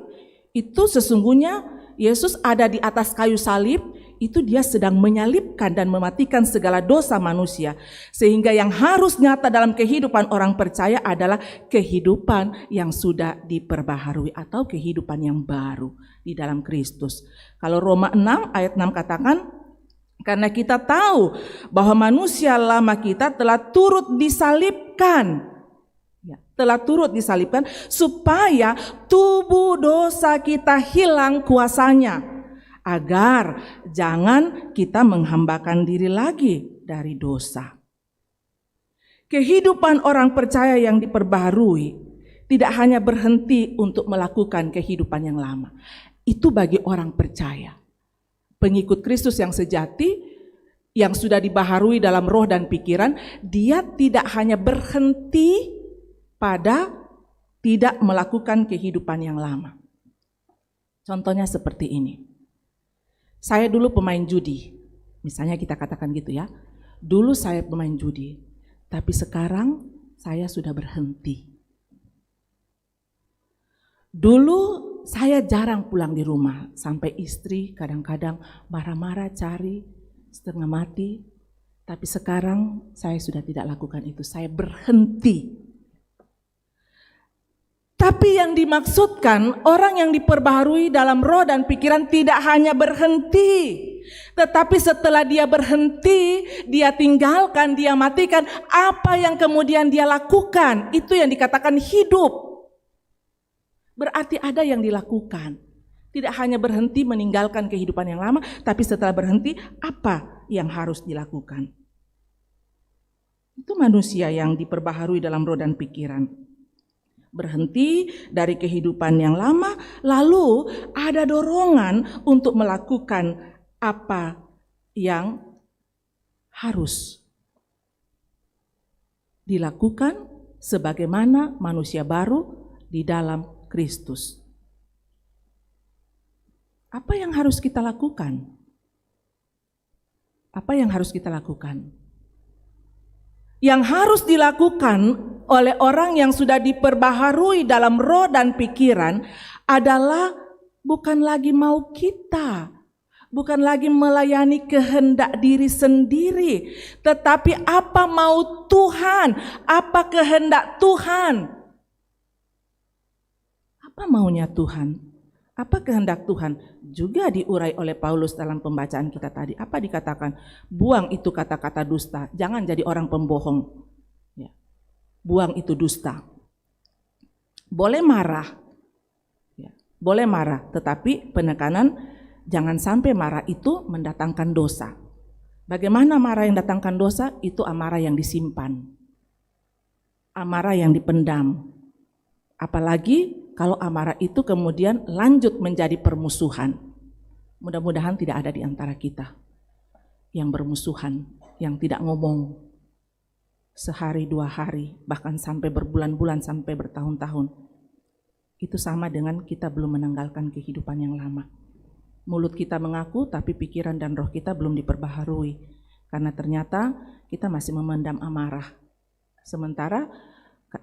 itu sesungguhnya Yesus ada di atas kayu salib, itu dia sedang menyalibkan dan mematikan segala dosa manusia. Sehingga yang harus nyata dalam kehidupan orang percaya adalah kehidupan yang sudah diperbaharui atau kehidupan yang baru di dalam Kristus. Kalau Roma 6 ayat 6 katakan, karena kita tahu bahwa manusia lama kita telah turut disalibkan. Telah turut disalibkan supaya tubuh dosa kita hilang kuasanya, agar jangan kita menghambakan diri lagi dari dosa. Kehidupan orang percaya yang diperbaharui tidak hanya berhenti untuk melakukan kehidupan yang lama. Itu bagi orang percaya. Pengikut Kristus yang sejati, yang sudah dibaharui dalam roh dan pikiran, dia tidak hanya berhenti pada tidak melakukan kehidupan yang lama. Contohnya seperti ini. Saya dulu pemain judi. Misalnya kita katakan gitu ya. Dulu saya pemain judi, tapi sekarang saya sudah berhenti. Dulu saya jarang pulang di rumah, sampai istri kadang-kadang marah-marah cari setengah mati. Tapi sekarang saya sudah tidak lakukan itu, saya berhenti. Tapi yang dimaksudkan orang yang diperbaharui dalam roh dan pikiran tidak hanya berhenti, tetapi setelah dia berhenti, dia tinggalkan, dia matikan, apa yang kemudian dia lakukan, itu yang dikatakan hidup. Berarti ada yang dilakukan. Tidak hanya berhenti meninggalkan kehidupan yang lama, tapi setelah berhenti, apa yang harus dilakukan? Itu manusia yang diperbaharui dalam roh dan pikiran. Berhenti dari kehidupan yang lama, lalu ada dorongan untuk melakukan apa yang harus dilakukan sebagaimana manusia baru di dalam Kristus. Apa yang harus kita lakukan? Apa yang harus kita lakukan? Yang harus dilakukan oleh orang yang sudah diperbaharui dalam roh dan pikiran adalah bukan lagi mau kita, bukan lagi melayani kehendak diri sendiri, tetapi apa mau Tuhan, apa kehendak Tuhan. Apa maunya Tuhan? Apa kehendak Tuhan? Juga diurai oleh Paulus dalam pembacaan kita tadi. Apa dikatakan? Buang itu kata-kata dusta, jangan jadi orang pembohong. Ya. Buang itu dusta. Boleh marah, ya. Boleh marah, tetapi penekanan jangan sampai marah itu mendatangkan dosa. Bagaimana marah yang datangkan dosa? Itu amarah yang disimpan, amarah yang dipendam. Apalagi kalau amarah itu kemudian lanjut menjadi permusuhan. Mudah-mudahan tidak ada di antara kita yang bermusuhan, yang tidak ngomong sehari 2 hari, bahkan sampai berbulan-bulan, sampai bertahun-tahun. Itu sama dengan kita belum menanggalkan kehidupan yang lama. Mulut kita mengaku, tapi pikiran dan roh kita belum diperbaharui. Karena ternyata kita masih memendam amarah. Sementara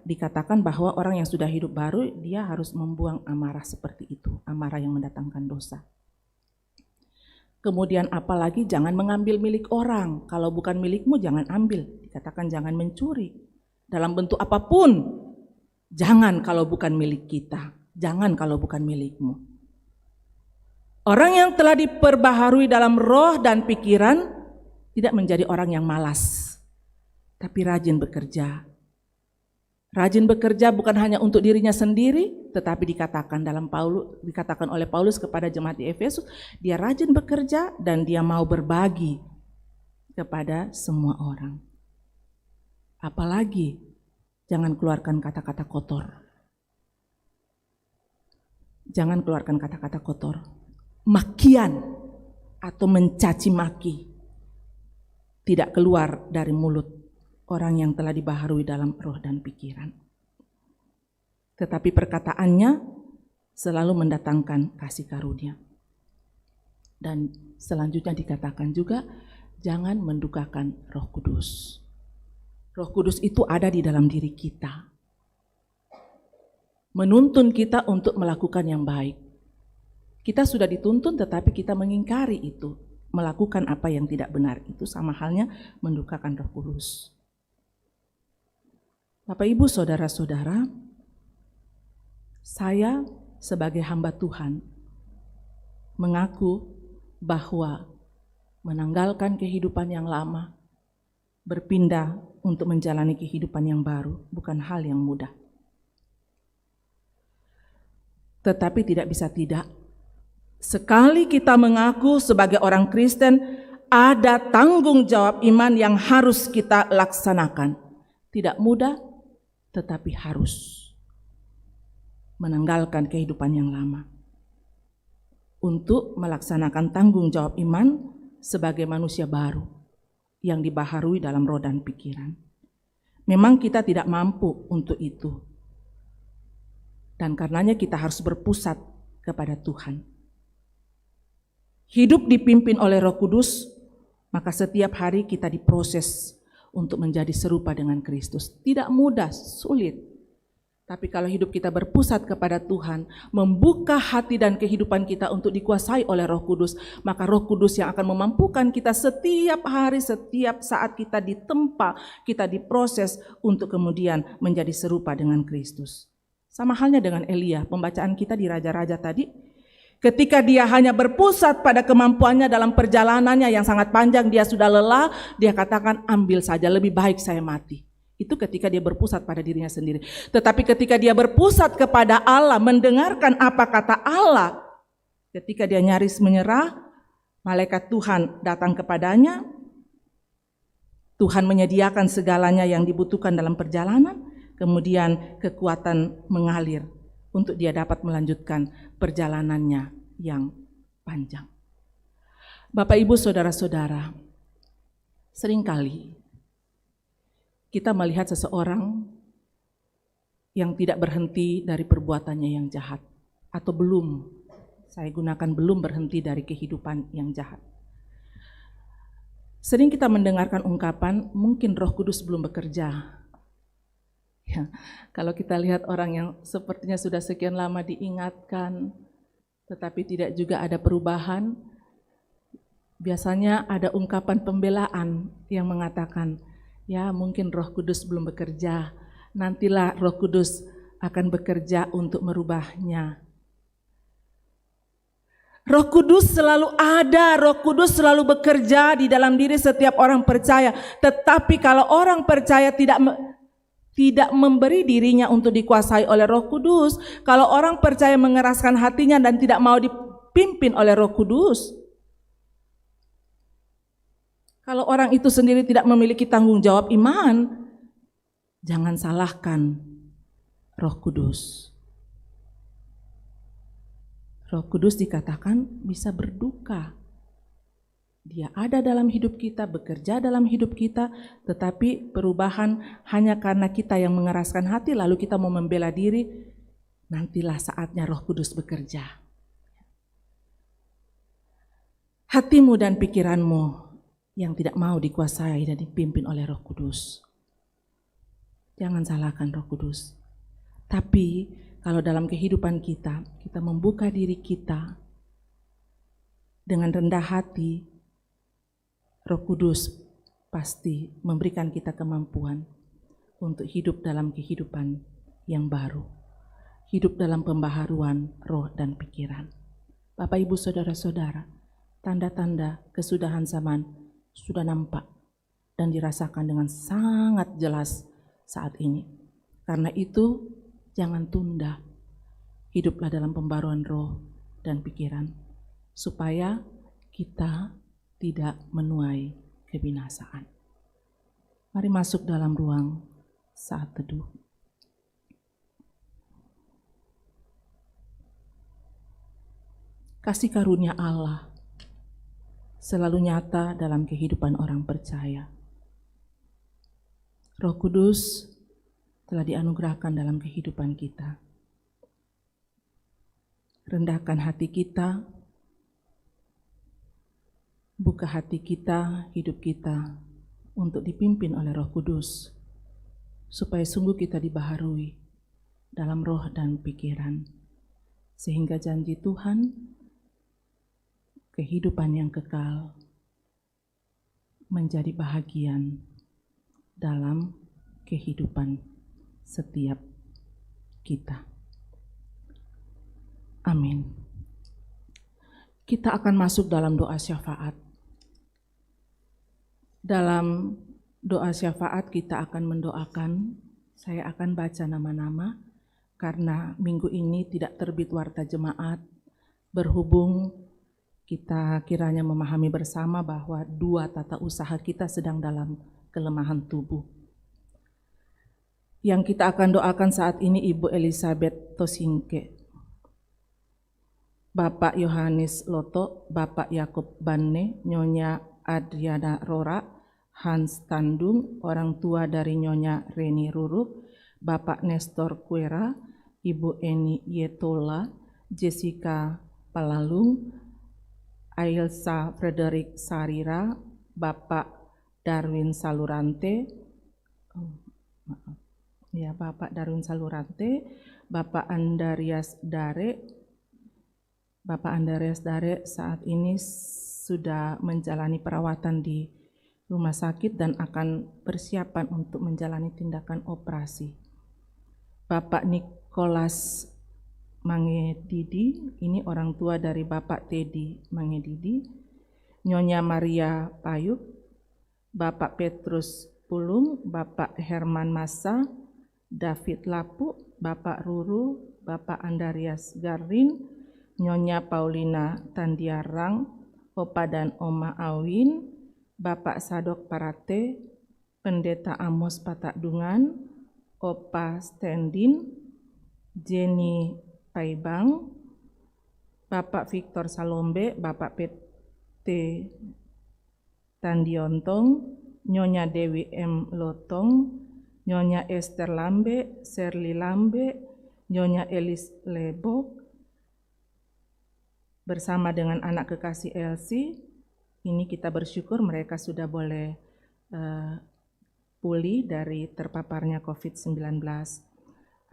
dikatakan bahwa orang yang sudah hidup baru, dia harus membuang amarah seperti itu, amarah yang mendatangkan dosa. Kemudian apalagi jangan mengambil milik orang, kalau bukan milikmu jangan ambil. Dikatakan jangan mencuri, dalam bentuk apapun. Jangan kalau bukan milik kita, jangan kalau bukan milikmu. Orang yang telah diperbaharui dalam roh dan pikiran tidak menjadi orang yang malas, tapi rajin bekerja. Rajin bekerja bukan hanya untuk dirinya sendiri, tetapi dikatakan oleh Paulus kepada jemaat di Efesus, dia rajin bekerja dan dia mau berbagi kepada semua orang. Apalagi jangan keluarkan kata-kata kotor. Jangan keluarkan kata-kata kotor. Makian atau mencaci maki tidak keluar dari mulut orang yang telah dibaharui dalam roh dan pikiran. Tetapi perkataannya selalu mendatangkan kasih karunia. Dan selanjutnya dikatakan juga, jangan mendukakan Roh Kudus. Roh Kudus itu ada di dalam diri kita, menuntun kita untuk melakukan yang baik. Kita sudah dituntun, tetapi kita mengingkari itu, melakukan apa yang tidak benar. Itu sama halnya mendukakan Roh Kudus. Bapak, Ibu, Saudara-saudara, saya sebagai hamba Tuhan mengaku bahwa menanggalkan kehidupan yang lama, berpindah untuk menjalani kehidupan yang baru bukan hal yang mudah. Tetapi tidak bisa tidak, sekali kita mengaku sebagai orang Kristen, ada tanggung jawab iman yang harus kita laksanakan. Tidak mudah, tetapi harus menanggalkan kehidupan yang lama untuk melaksanakan tanggung jawab iman sebagai manusia baru yang dibaharui dalam roh dan pikiran. Memang kita tidak mampu untuk itu, dan karenanya kita harus berpusat kepada Tuhan. Hidup dipimpin oleh Roh Kudus, maka setiap hari kita diproses untuk menjadi serupa dengan Kristus. Tidak mudah, sulit. Tapi kalau hidup kita berpusat kepada Tuhan, membuka hati dan kehidupan kita untuk dikuasai oleh Roh Kudus, maka Roh Kudus yang akan memampukan kita setiap hari, setiap saat kita ditempa, kita diproses untuk kemudian menjadi serupa dengan Kristus. Sama halnya dengan Elia, pembacaan kita di Raja-Raja tadi. Ketika dia hanya berpusat pada kemampuannya dalam perjalanannya yang sangat panjang, dia sudah lelah, dia katakan ambil saja, lebih baik saya mati. Itu ketika dia berpusat pada dirinya sendiri. Tetapi ketika dia berpusat kepada Allah, mendengarkan apa kata Allah, ketika dia nyaris menyerah, malaikat Tuhan datang kepadanya, Tuhan menyediakan segalanya yang dibutuhkan dalam perjalanan, kemudian kekuatan mengalir untuk dia dapat melanjutkan perjalanannya yang panjang. Bapak, Ibu, Saudara-saudara, seringkali kita melihat seseorang yang tidak berhenti dari perbuatannya yang jahat, atau belum, saya gunakan belum berhenti dari kehidupan yang jahat. Sering kita mendengarkan ungkapan, mungkin Roh Kudus belum bekerja. Ya, kalau kita lihat orang yang sepertinya sudah sekian lama diingatkan, tetapi tidak juga ada perubahan, biasanya ada ungkapan pembelaan yang mengatakan, ya mungkin Roh Kudus belum bekerja, nantilah Roh Kudus akan bekerja untuk merubahnya. Roh Kudus selalu ada, Roh Kudus selalu bekerja di dalam diri setiap orang percaya. Tetapi kalau orang percaya tidak memberi dirinya untuk dikuasai oleh Roh Kudus, kalau orang percaya mengeraskan hatinya dan tidak mau dipimpin oleh Roh Kudus, kalau orang itu sendiri tidak memiliki tanggung jawab iman, jangan salahkan Roh Kudus. Roh Kudus dikatakan bisa berduka. Dia ada dalam hidup kita, bekerja dalam hidup kita, tetapi perubahan hanya karena kita yang mengeraskan hati lalu kita mau membela diri, nantilah saatnya Roh Kudus bekerja. Hatimu dan pikiranmu yang tidak mau dikuasai dan dipimpin oleh Roh Kudus, jangan salahkan Roh Kudus. Tapi kalau dalam kehidupan kita membuka diri kita dengan rendah hati, Roh Kudus pasti memberikan kita kemampuan untuk hidup dalam kehidupan yang baru, hidup dalam pembaharuan roh dan pikiran. Bapak, Ibu, Saudara-saudara, tanda-tanda kesudahan zaman sudah nampak dan dirasakan dengan sangat jelas saat ini. Karena itu, jangan tunda, hiduplah dalam pembaruan roh dan pikiran, supaya kita tidak menuai kebinasaan. Mari masuk dalam ruang saat teduh. Kasih karunia Allah selalu nyata dalam kehidupan orang percaya. Roh Kudus telah dianugerahkan dalam kehidupan kita. Rendahkan hati kita, buka hati kita, hidup kita untuk dipimpin oleh Roh Kudus, supaya sungguh kita dibaharui dalam roh dan pikiran, sehingga janji Tuhan, kehidupan yang kekal, menjadi bahagian dalam kehidupan setiap kita. Amin. Kita akan masuk dalam doa syafaat. Dalam doa syafaat kita akan mendoakan, saya akan baca nama-nama, karena minggu ini tidak terbit warta jemaat, berhubung kita kiranya memahami bersama bahwa dua tata usaha kita sedang dalam kelemahan tubuh. Yang kita akan doakan saat ini Ibu Elizabeth Tosingke, Bapak Yohanes Loto, Bapak Yakub Banne, Nyonya Adriana Rora, Hans Tandung, orang tua dari Nyonya Reni Ruruk, Bapak Nestor Kuera, Ibu Eni Yetola, Jessica Palalung, Ailsa Frederick Sarira, Bapak Darwin Salurante, Bapak Darwin Salurante, Bapak Andarias Dare. Bapak Andarias Dare saat ini sudah menjalani perawatan di rumah sakit dan akan persiapan untuk menjalani tindakan operasi. Bapak Nicholas Mangedidi, ini orang tua dari Bapak Teddy Mangedidi, Nyonya Maria Payuk, Bapak Petrus Pulung, Bapak Herman Massa, David Lapu, Bapak Ruru, Bapak Andarias Garin, Nyonya Paulina Tandiarang, Opa dan Oma Awin, Bapak Sadok Parate, Pendeta Amos Patakdungan, Opa Stendin, Jenny Paibang, Bapak Victor Salombe, Bapak PT Tandiontong, Nyonya Dewi M. Lotong, Nyonya Esther Lambe, Serli Lambe, Nyonya Elis Lebok, bersama dengan anak kekasih Elsie. Ini kita bersyukur mereka sudah boleh pulih dari terpaparnya COVID-19.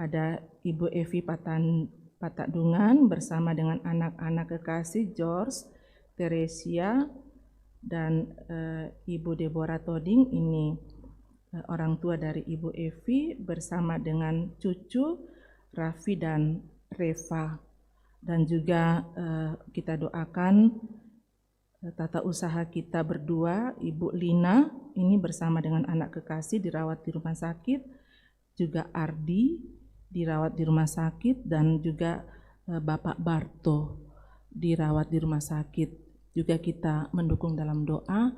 Ada Ibu Evi Patakdungan bersama dengan anak-anak kekasih George, Teresia, dan Ibu Deborah Toding, ini orang tua dari Ibu Evi bersama dengan cucu Raffi dan Reva. Dan juga kita doakan tata usaha kita berdua, Ibu Lina, ini bersama dengan anak kekasih dirawat di rumah sakit, juga Ardi dirawat di rumah sakit, dan juga Bapak Barto dirawat di rumah sakit. Juga kita mendukung dalam doa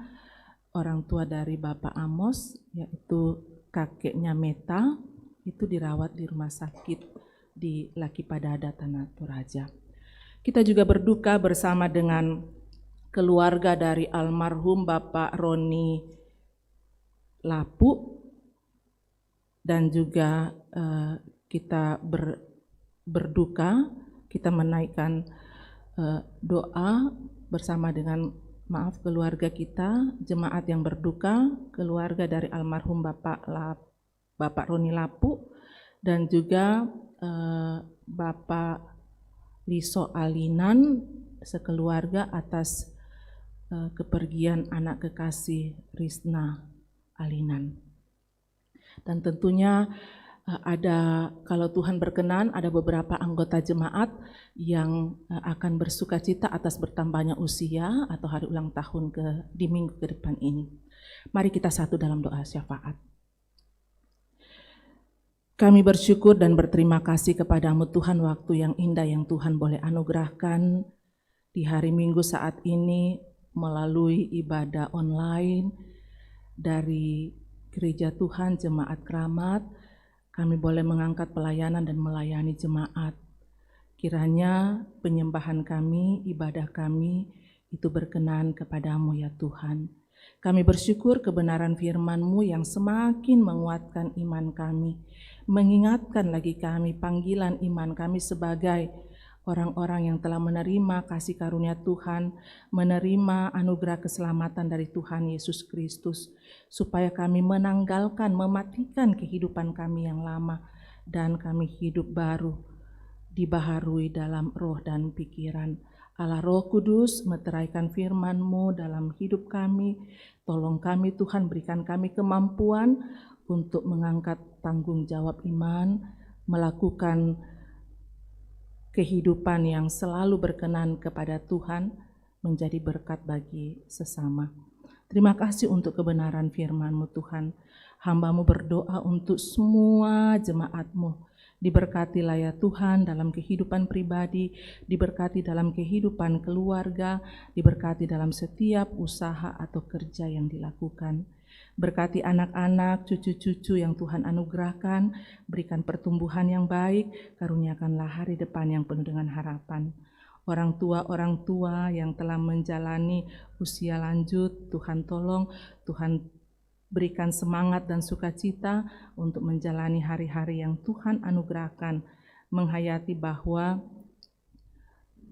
orang tua dari Bapak Amos, yaitu kakeknya Meta, itu dirawat di rumah sakit di Laki Padada, Tanah Toraja. Kita juga berduka bersama dengan keluarga dari almarhum Bapak Roni Lapu, dan juga kita berduka, kita menaikkan doa bersama dengan keluarga kita, jemaat yang berduka, keluarga dari almarhum Bapak Roni Lapu, dan juga Bapak Liso Alinan sekeluarga atas kepergian anak kekasih Risna Alinan. Dan tentunya ada, kalau Tuhan berkenan, ada beberapa anggota jemaat yang akan bersukacita atas bertambahnya usia atau hari ulang tahun di minggu ke depan ini. Mari kita satu dalam doa syafaat. Kami bersyukur dan berterima kasih kepadamu Tuhan, waktu yang indah yang Tuhan boleh anugerahkan di hari Minggu saat ini melalui ibadah online dari Gereja Tuhan Jemaat Keramat. Kami boleh mengangkat pelayanan dan melayani jemaat. Kiranya penyembahan kami, ibadah kami itu berkenan kepadamu ya Tuhan. Kami bersyukur kebenaran firman-Mu yang semakin menguatkan iman kami, mengingatkan lagi kami panggilan iman kami sebagai orang-orang yang telah menerima kasih karunia Tuhan, menerima anugerah keselamatan dari Tuhan Yesus Kristus, supaya kami menanggalkan, mematikan kehidupan kami yang lama, dan kami hidup baru, dibaharui dalam roh dan pikiran. Allah Roh Kudus, meteraikan firman-Mu dalam hidup kami. Tolong kami Tuhan, berikan kami kemampuan untuk mengangkat tanggung jawab iman, melakukan kehidupan yang selalu berkenan kepada Tuhan, menjadi berkat bagi sesama. Terima kasih untuk kebenaran firman-Mu Tuhan. Hamba-Mu berdoa untuk semua jemaat-Mu. Diberkatilah ya Tuhan dalam kehidupan pribadi, diberkati dalam kehidupan keluarga, diberkati dalam setiap usaha atau kerja yang dilakukan. Berkati anak-anak, cucu-cucu yang Tuhan anugerahkan, berikan pertumbuhan yang baik, karuniakanlah hari depan yang penuh dengan harapan. Orang tua yang telah menjalani usia lanjut, Tuhan tolong, Tuhan berikan semangat dan sukacita untuk menjalani hari-hari yang Tuhan anugerahkan, menghayati bahwa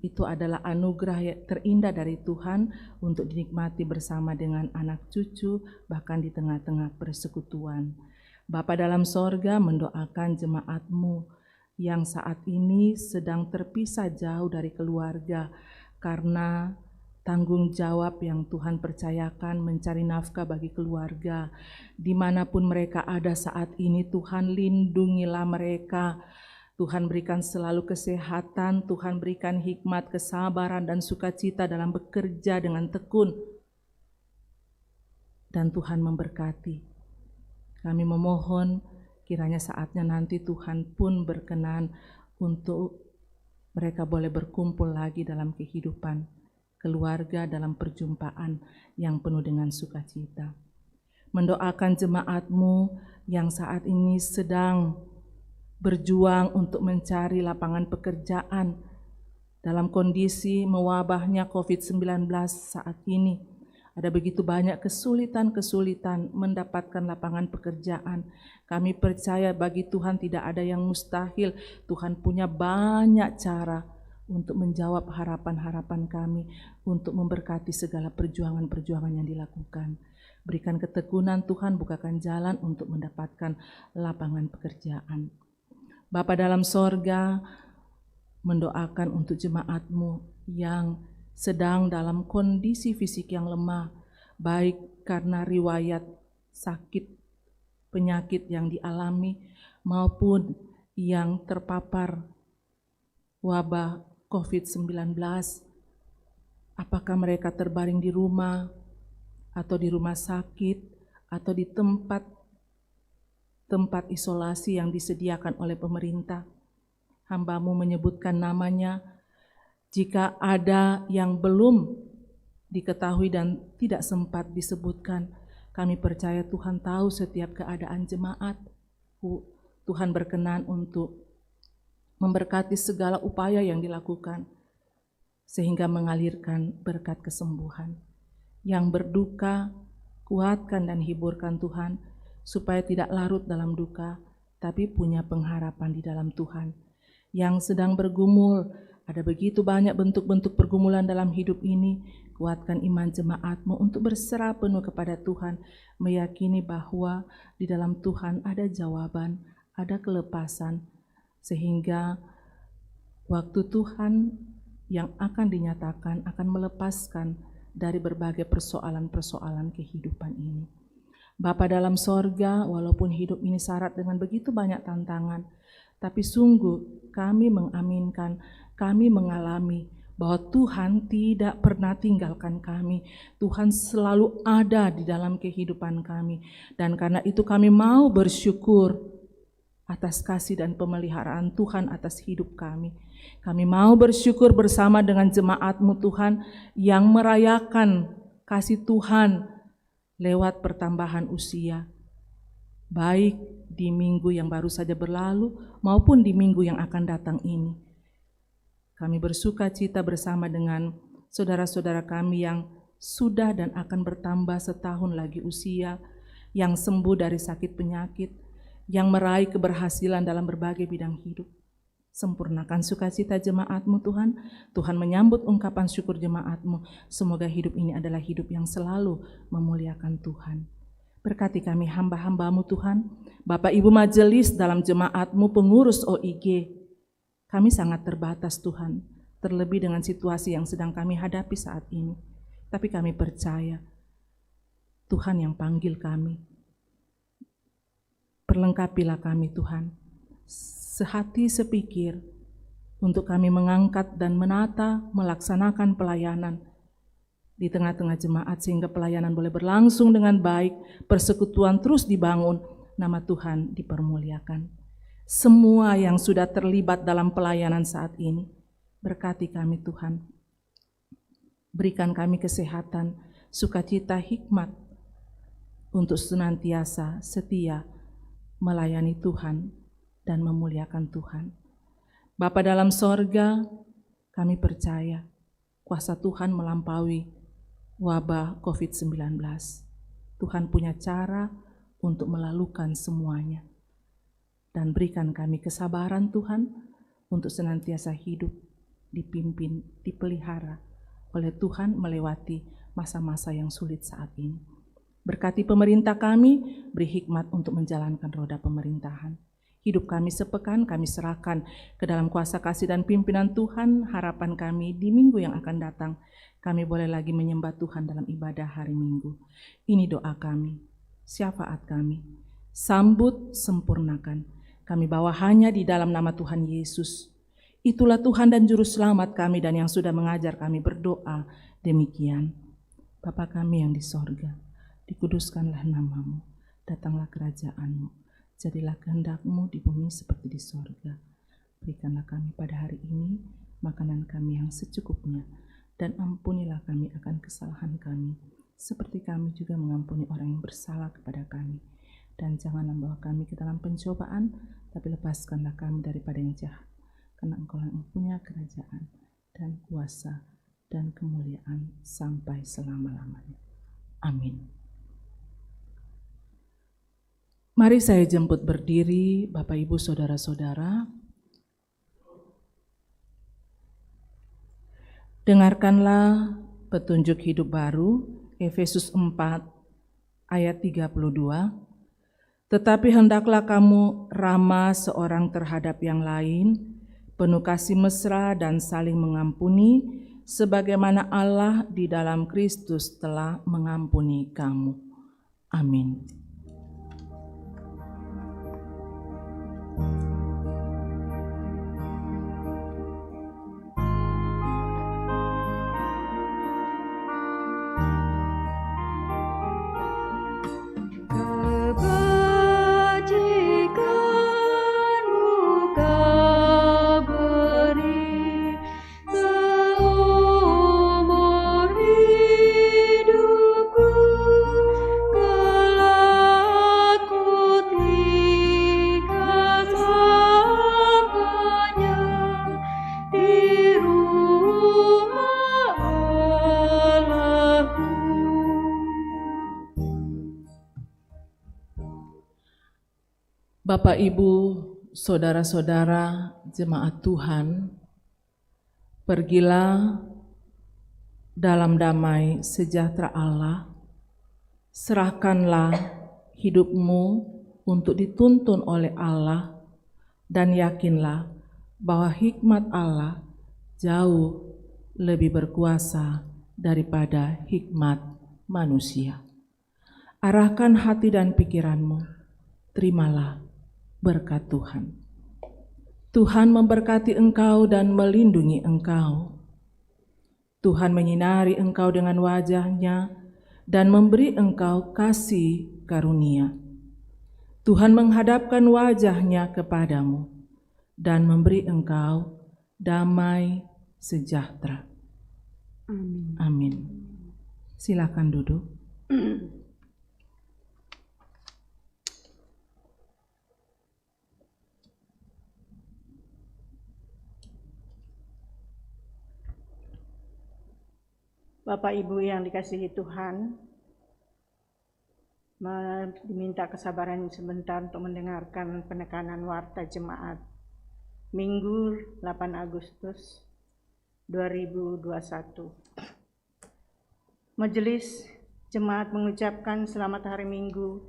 itu adalah anugerah yang terindah dari Tuhan untuk dinikmati bersama dengan anak cucu, bahkan di tengah-tengah persekutuan. Bapa dalam sorga, mendoakan jemaat-Mu yang saat ini sedang terpisah jauh dari keluarga karena tanggung jawab yang Tuhan percayakan mencari nafkah bagi keluarga. Dimanapun mereka ada saat ini, Tuhan lindungilah mereka. Tuhan berikan selalu kesehatan, Tuhan berikan hikmat, kesabaran, dan sukacita dalam bekerja dengan tekun. Dan Tuhan memberkati. Kami memohon kiranya saatnya nanti Tuhan pun berkenan untuk mereka boleh berkumpul lagi dalam kehidupan keluarga, dalam perjumpaan yang penuh dengan sukacita. Mendoakan jemaat-Mu yang saat ini sedang berjuang untuk mencari lapangan pekerjaan dalam kondisi mewabahnya COVID-19 saat ini. Ada begitu banyak kesulitan-kesulitan mendapatkan lapangan pekerjaan. Kami percaya bagi Tuhan tidak ada yang mustahil. Tuhan punya banyak cara untuk menjawab harapan-harapan kami, untuk memberkati segala perjuangan-perjuangan yang dilakukan. Berikan ketekunan Tuhan, bukakan jalan untuk mendapatkan lapangan pekerjaan. Bapa dalam sorga, mendoakan untuk jemaat-Mu yang sedang dalam kondisi fisik yang lemah, baik karena riwayat sakit, penyakit yang dialami, maupun yang terpapar wabah COVID-19. Apakah mereka terbaring di rumah, atau di rumah sakit, atau di tempat isolasi yang disediakan oleh pemerintah. Hamba-Mu menyebutkan namanya. Jika ada yang belum diketahui dan tidak sempat disebutkan, kami percaya Tuhan tahu setiap keadaan jemaat. Tuhan berkenan untuk memberkati segala upaya yang dilakukan, sehingga mengalirkan berkat kesembuhan. Yang berduka, kuatkan dan hiburkan Tuhan, supaya tidak larut dalam duka, tapi punya pengharapan di dalam Tuhan. Yang sedang bergumul, ada begitu banyak bentuk-bentuk pergumulan dalam hidup ini, kuatkan iman jemaat-Mu untuk berserah penuh kepada Tuhan, meyakini bahwa di dalam Tuhan ada jawaban, ada kelepasan, sehingga waktu Tuhan yang akan dinyatakan akan melepaskan dari berbagai persoalan-persoalan kehidupan ini. Bapa dalam sorga, walaupun hidup ini syarat dengan begitu banyak tantangan, tapi sungguh kami mengaminkan, kami mengalami bahwa Tuhan tidak pernah tinggalkan kami. Tuhan selalu ada di dalam kehidupan kami. Dan karena itu kami mau bersyukur atas kasih dan pemeliharaan Tuhan atas hidup kami. Kami mau bersyukur bersama dengan jemaat-Mu Tuhan yang merayakan kasih Tuhan lewat pertambahan usia. Baik di minggu yang baru saja berlalu maupun di minggu yang akan datang ini. Kami bersuka cita bersama dengan saudara-saudara kami yang sudah dan akan bertambah setahun lagi usia, yang sembuh dari sakit penyakit, yang meraih keberhasilan dalam berbagai bidang hidup. Sempurnakan sukacita jemaat-Mu Tuhan. Tuhan menyambut ungkapan syukur jemaat-Mu. Semoga hidup ini adalah hidup yang selalu memuliakan Tuhan. Berkati kami hamba-hamba-Mu Tuhan, Bapak Ibu majelis dalam jemaat-Mu, pengurus OIG. Kami sangat terbatas Tuhan, terlebih dengan situasi yang sedang kami hadapi saat ini. Tapi kami percaya Tuhan yang panggil kami. Perlengkapilah kami Tuhan, sehati sepikir untuk kami mengangkat dan menata, melaksanakan pelayanan di tengah-tengah jemaat sehingga pelayanan boleh berlangsung dengan baik, persekutuan terus dibangun, nama Tuhan dipermuliakan. Semua yang sudah terlibat dalam pelayanan saat ini, berkati kami Tuhan. Berikan kami kesehatan, sukacita, hikmat untuk senantiasa setia melayani Tuhan dan memuliakan Tuhan. Bapa dalam sorga, kami percaya kuasa Tuhan melampaui wabah COVID-19. Tuhan punya cara untuk melalukan semuanya. Dan berikan kami kesabaran Tuhan untuk senantiasa hidup, dipimpin, dipelihara oleh Tuhan melewati masa-masa yang sulit saat ini. Berkati pemerintah kami, beri hikmat untuk menjalankan roda pemerintahan. Hidup kami sepekan kami serahkan ke dalam kuasa kasih dan pimpinan Tuhan. Harapan kami di minggu yang akan datang, kami boleh lagi menyembah Tuhan dalam ibadah hari Minggu. Ini doa kami, syafaat kami. Sambut, sempurnakan. Kami bawa hanya di dalam nama Tuhan Yesus. Itulah Tuhan dan Juru Selamat kami dan yang sudah mengajar kami berdoa demikian. Bapa kami yang di sorga, dikuduskanlah nama-Mu, datanglah kerajaan-Mu, jadilah kehendak-Mu di bumi seperti di sorga. Berikanlah kami pada hari ini makanan kami yang secukupnya, dan ampunilah kami akan kesalahan kami, seperti kami juga mengampuni orang yang bersalah kepada kami. Dan janganlah membawa kami ke dalam pencobaan, tapi lepaskanlah kami daripada yang jahat. Karena Engkau yang punya kerajaan dan kuasa dan kemuliaan sampai selama-lamanya. Amin. Mari saya jemput berdiri Bapak Ibu Saudara-saudara. Dengarkanlah petunjuk hidup baru, Efesus 4 ayat 32. Tetapi hendaklah kamu ramah seorang terhadap yang lain, penuh kasih mesra dan saling mengampuni, sebagaimana Allah di dalam Kristus telah mengampuni kamu. Amin. Kebajikanmu kau beri seumur hidupku, kelak ku tinggal selamanya di rumah Allahku. Bapak, Ibu, saudara-saudara, jemaat Tuhan, pergilah dalam damai sejahtera Allah, serahkanlah hidupmu untuk dituntun oleh Allah, dan yakinlah bahwa hikmat Allah jauh lebih berkuasa daripada hikmat manusia. Arahkan hati dan pikiranmu, terimalah berkat Tuhan. Tuhan memberkati engkau dan melindungi engkau. Tuhan menyinari engkau dengan wajah-Nya dan memberi engkau kasih karunia. Tuhan menghadapkan wajah-Nya kepadamu dan memberi engkau damai sejahtera. Amin. Amin. Silakan duduk. Bapak Ibu yang dikasihi Tuhan, diminta kesabaran sebentar untuk mendengarkan penekanan warta jemaat Minggu 8 Agustus 2021. Majelis Jemaat mengucapkan selamat hari Minggu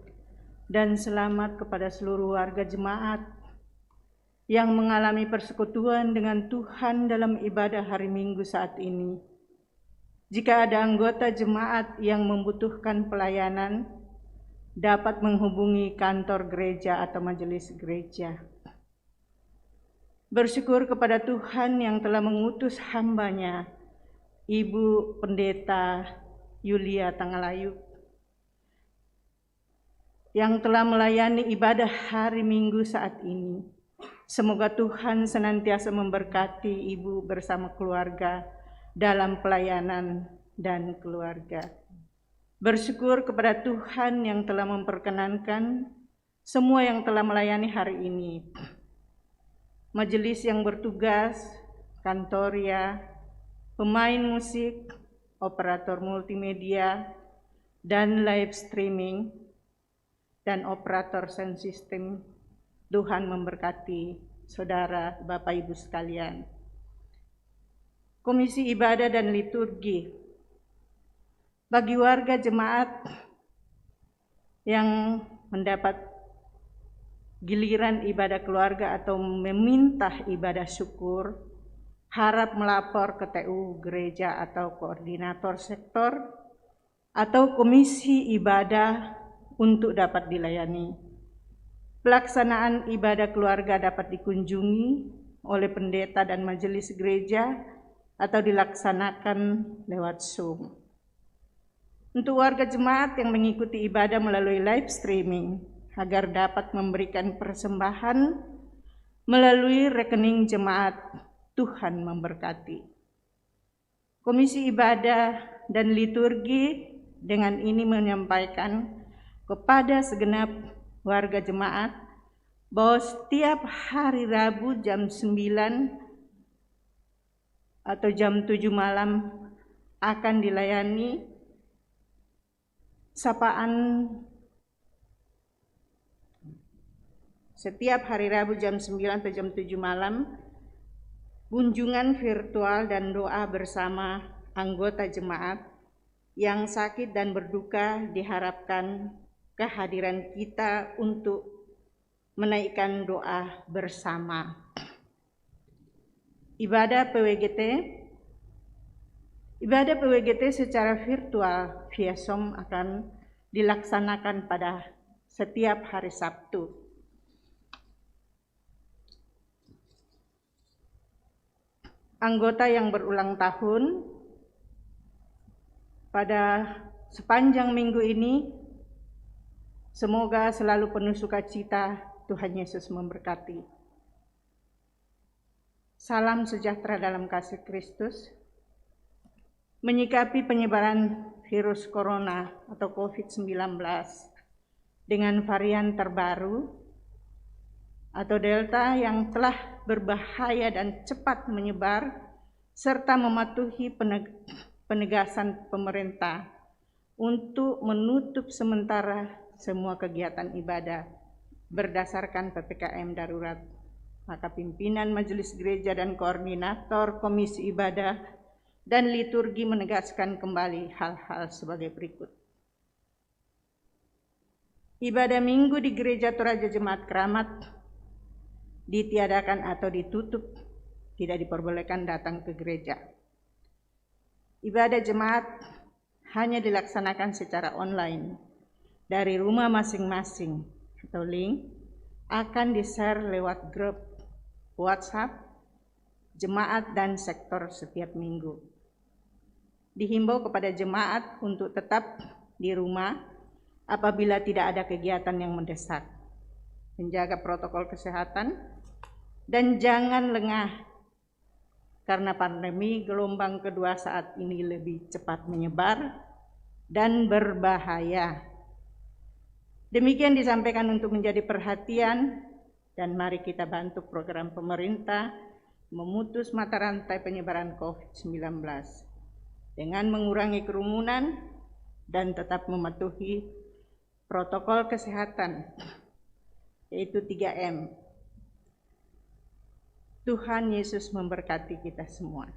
dan selamat kepada seluruh warga jemaat yang mengalami persekutuan dengan Tuhan dalam ibadah hari Minggu saat ini. Jika ada anggota jemaat yang membutuhkan pelayanan, dapat menghubungi kantor gereja atau majelis gereja. Bersyukur kepada Tuhan yang telah mengutus hamba-Nya, Ibu Pendeta Yulia Tangalayu, yang telah melayani ibadah hari Minggu saat ini. Semoga Tuhan senantiasa memberkati Ibu bersama keluarga dalam pelayanan dan keluarga. Bersyukur kepada Tuhan yang telah memperkenankan semua yang telah melayani hari ini. Majelis yang bertugas, kantoria, pemain musik, operator multimedia, dan live streaming, dan operator sound system. Tuhan memberkati saudara, Bapak Ibu sekalian. Komisi Ibadah dan Liturgi, bagi warga jemaat yang mendapat giliran ibadah keluarga atau meminta ibadah syukur, harap melapor ke TU gereja atau koordinator sektor atau komisi ibadah untuk dapat dilayani. Pelaksanaan ibadah keluarga dapat dikunjungi oleh pendeta dan majelis gereja atau dilaksanakan lewat Zoom. Untuk warga jemaat yang mengikuti ibadah melalui live streaming, agar dapat memberikan persembahan melalui rekening jemaat, Tuhan memberkati. Komisi Ibadah dan Liturgi dengan ini menyampaikan kepada segenap warga jemaat bahwa setiap hari Rabu jam 9 atau jam 7 malam akan dilayani sapaan setiap hari Rabu jam 9 atau jam 7 malam, kunjungan virtual dan doa bersama anggota jemaat yang sakit dan berduka. Diharapkan kehadiran kita untuk menaikkan doa bersama. Ibadah PWGT Ibadah PWGT secara virtual via Zoom akan dilaksanakan pada setiap hari Sabtu. Anggota yang berulang tahun pada sepanjang minggu ini, semoga selalu penuh sukacita. Tuhan Yesus memberkati. Salam sejahtera dalam kasih Kristus. Menyikapi penyebaran virus corona atau COVID-19 dengan varian terbaru atau Delta yang telah berbahaya dan cepat menyebar, serta mematuhi penegasan pemerintah untuk menutup sementara semua kegiatan ibadah berdasarkan PPKM darurat, maka pimpinan Majelis Gereja dan koordinator Komisi Ibadah dan Liturgi menegaskan kembali hal-hal sebagai berikut. Ibadah Minggu di Gereja Toraja Jemaat Keramat ditiadakan atau ditutup, tidak diperbolehkan datang ke gereja. Ibadah jemaat hanya dilaksanakan secara online dari rumah masing-masing, atau link akan di-share lewat grup WhatsApp jemaat dan sektor setiap minggu. Dihimbau kepada jemaat untuk tetap di rumah apabila tidak ada kegiatan yang mendesak, menjaga protokol kesehatan, dan jangan lengah karena pandemi gelombang kedua saat ini lebih cepat menyebar dan berbahaya. Demikian disampaikan untuk menjadi perhatian, dan mari kita bantu program pemerintah memutus mata rantai penyebaran COVID-19 dengan mengurangi kerumunan dan tetap mematuhi protokol kesehatan, yaitu 3M. Tuhan Yesus memberkati kita semua.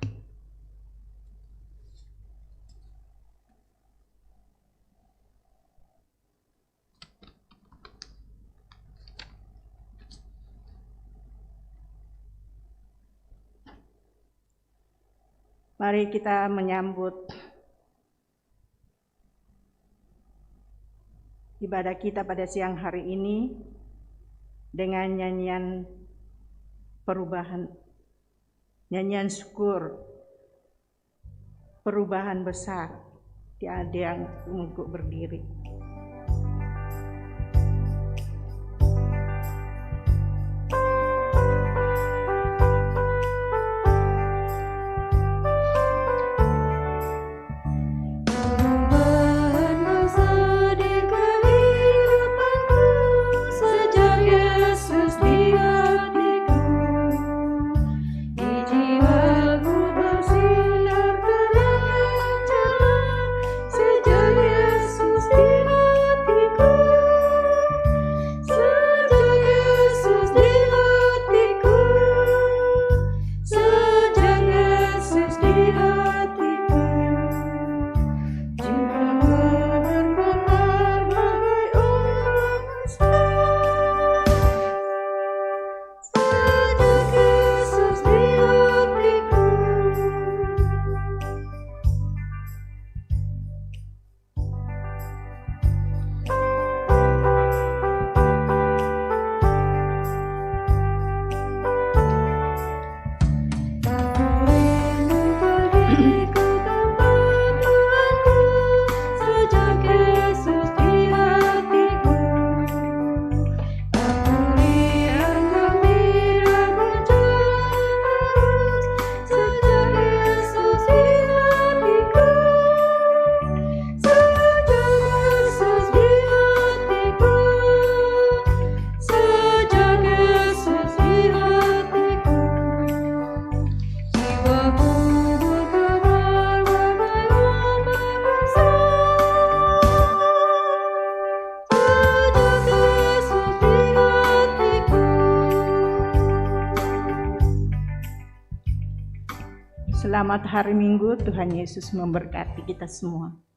Mari kita menyambut ibadah kita pada siang hari ini dengan nyanyian perubahan, nyanyian syukur, perubahan besar. Tiada yang untuk berdiri. Selamat hari Minggu, Tuhan Yesus memberkati kita semua.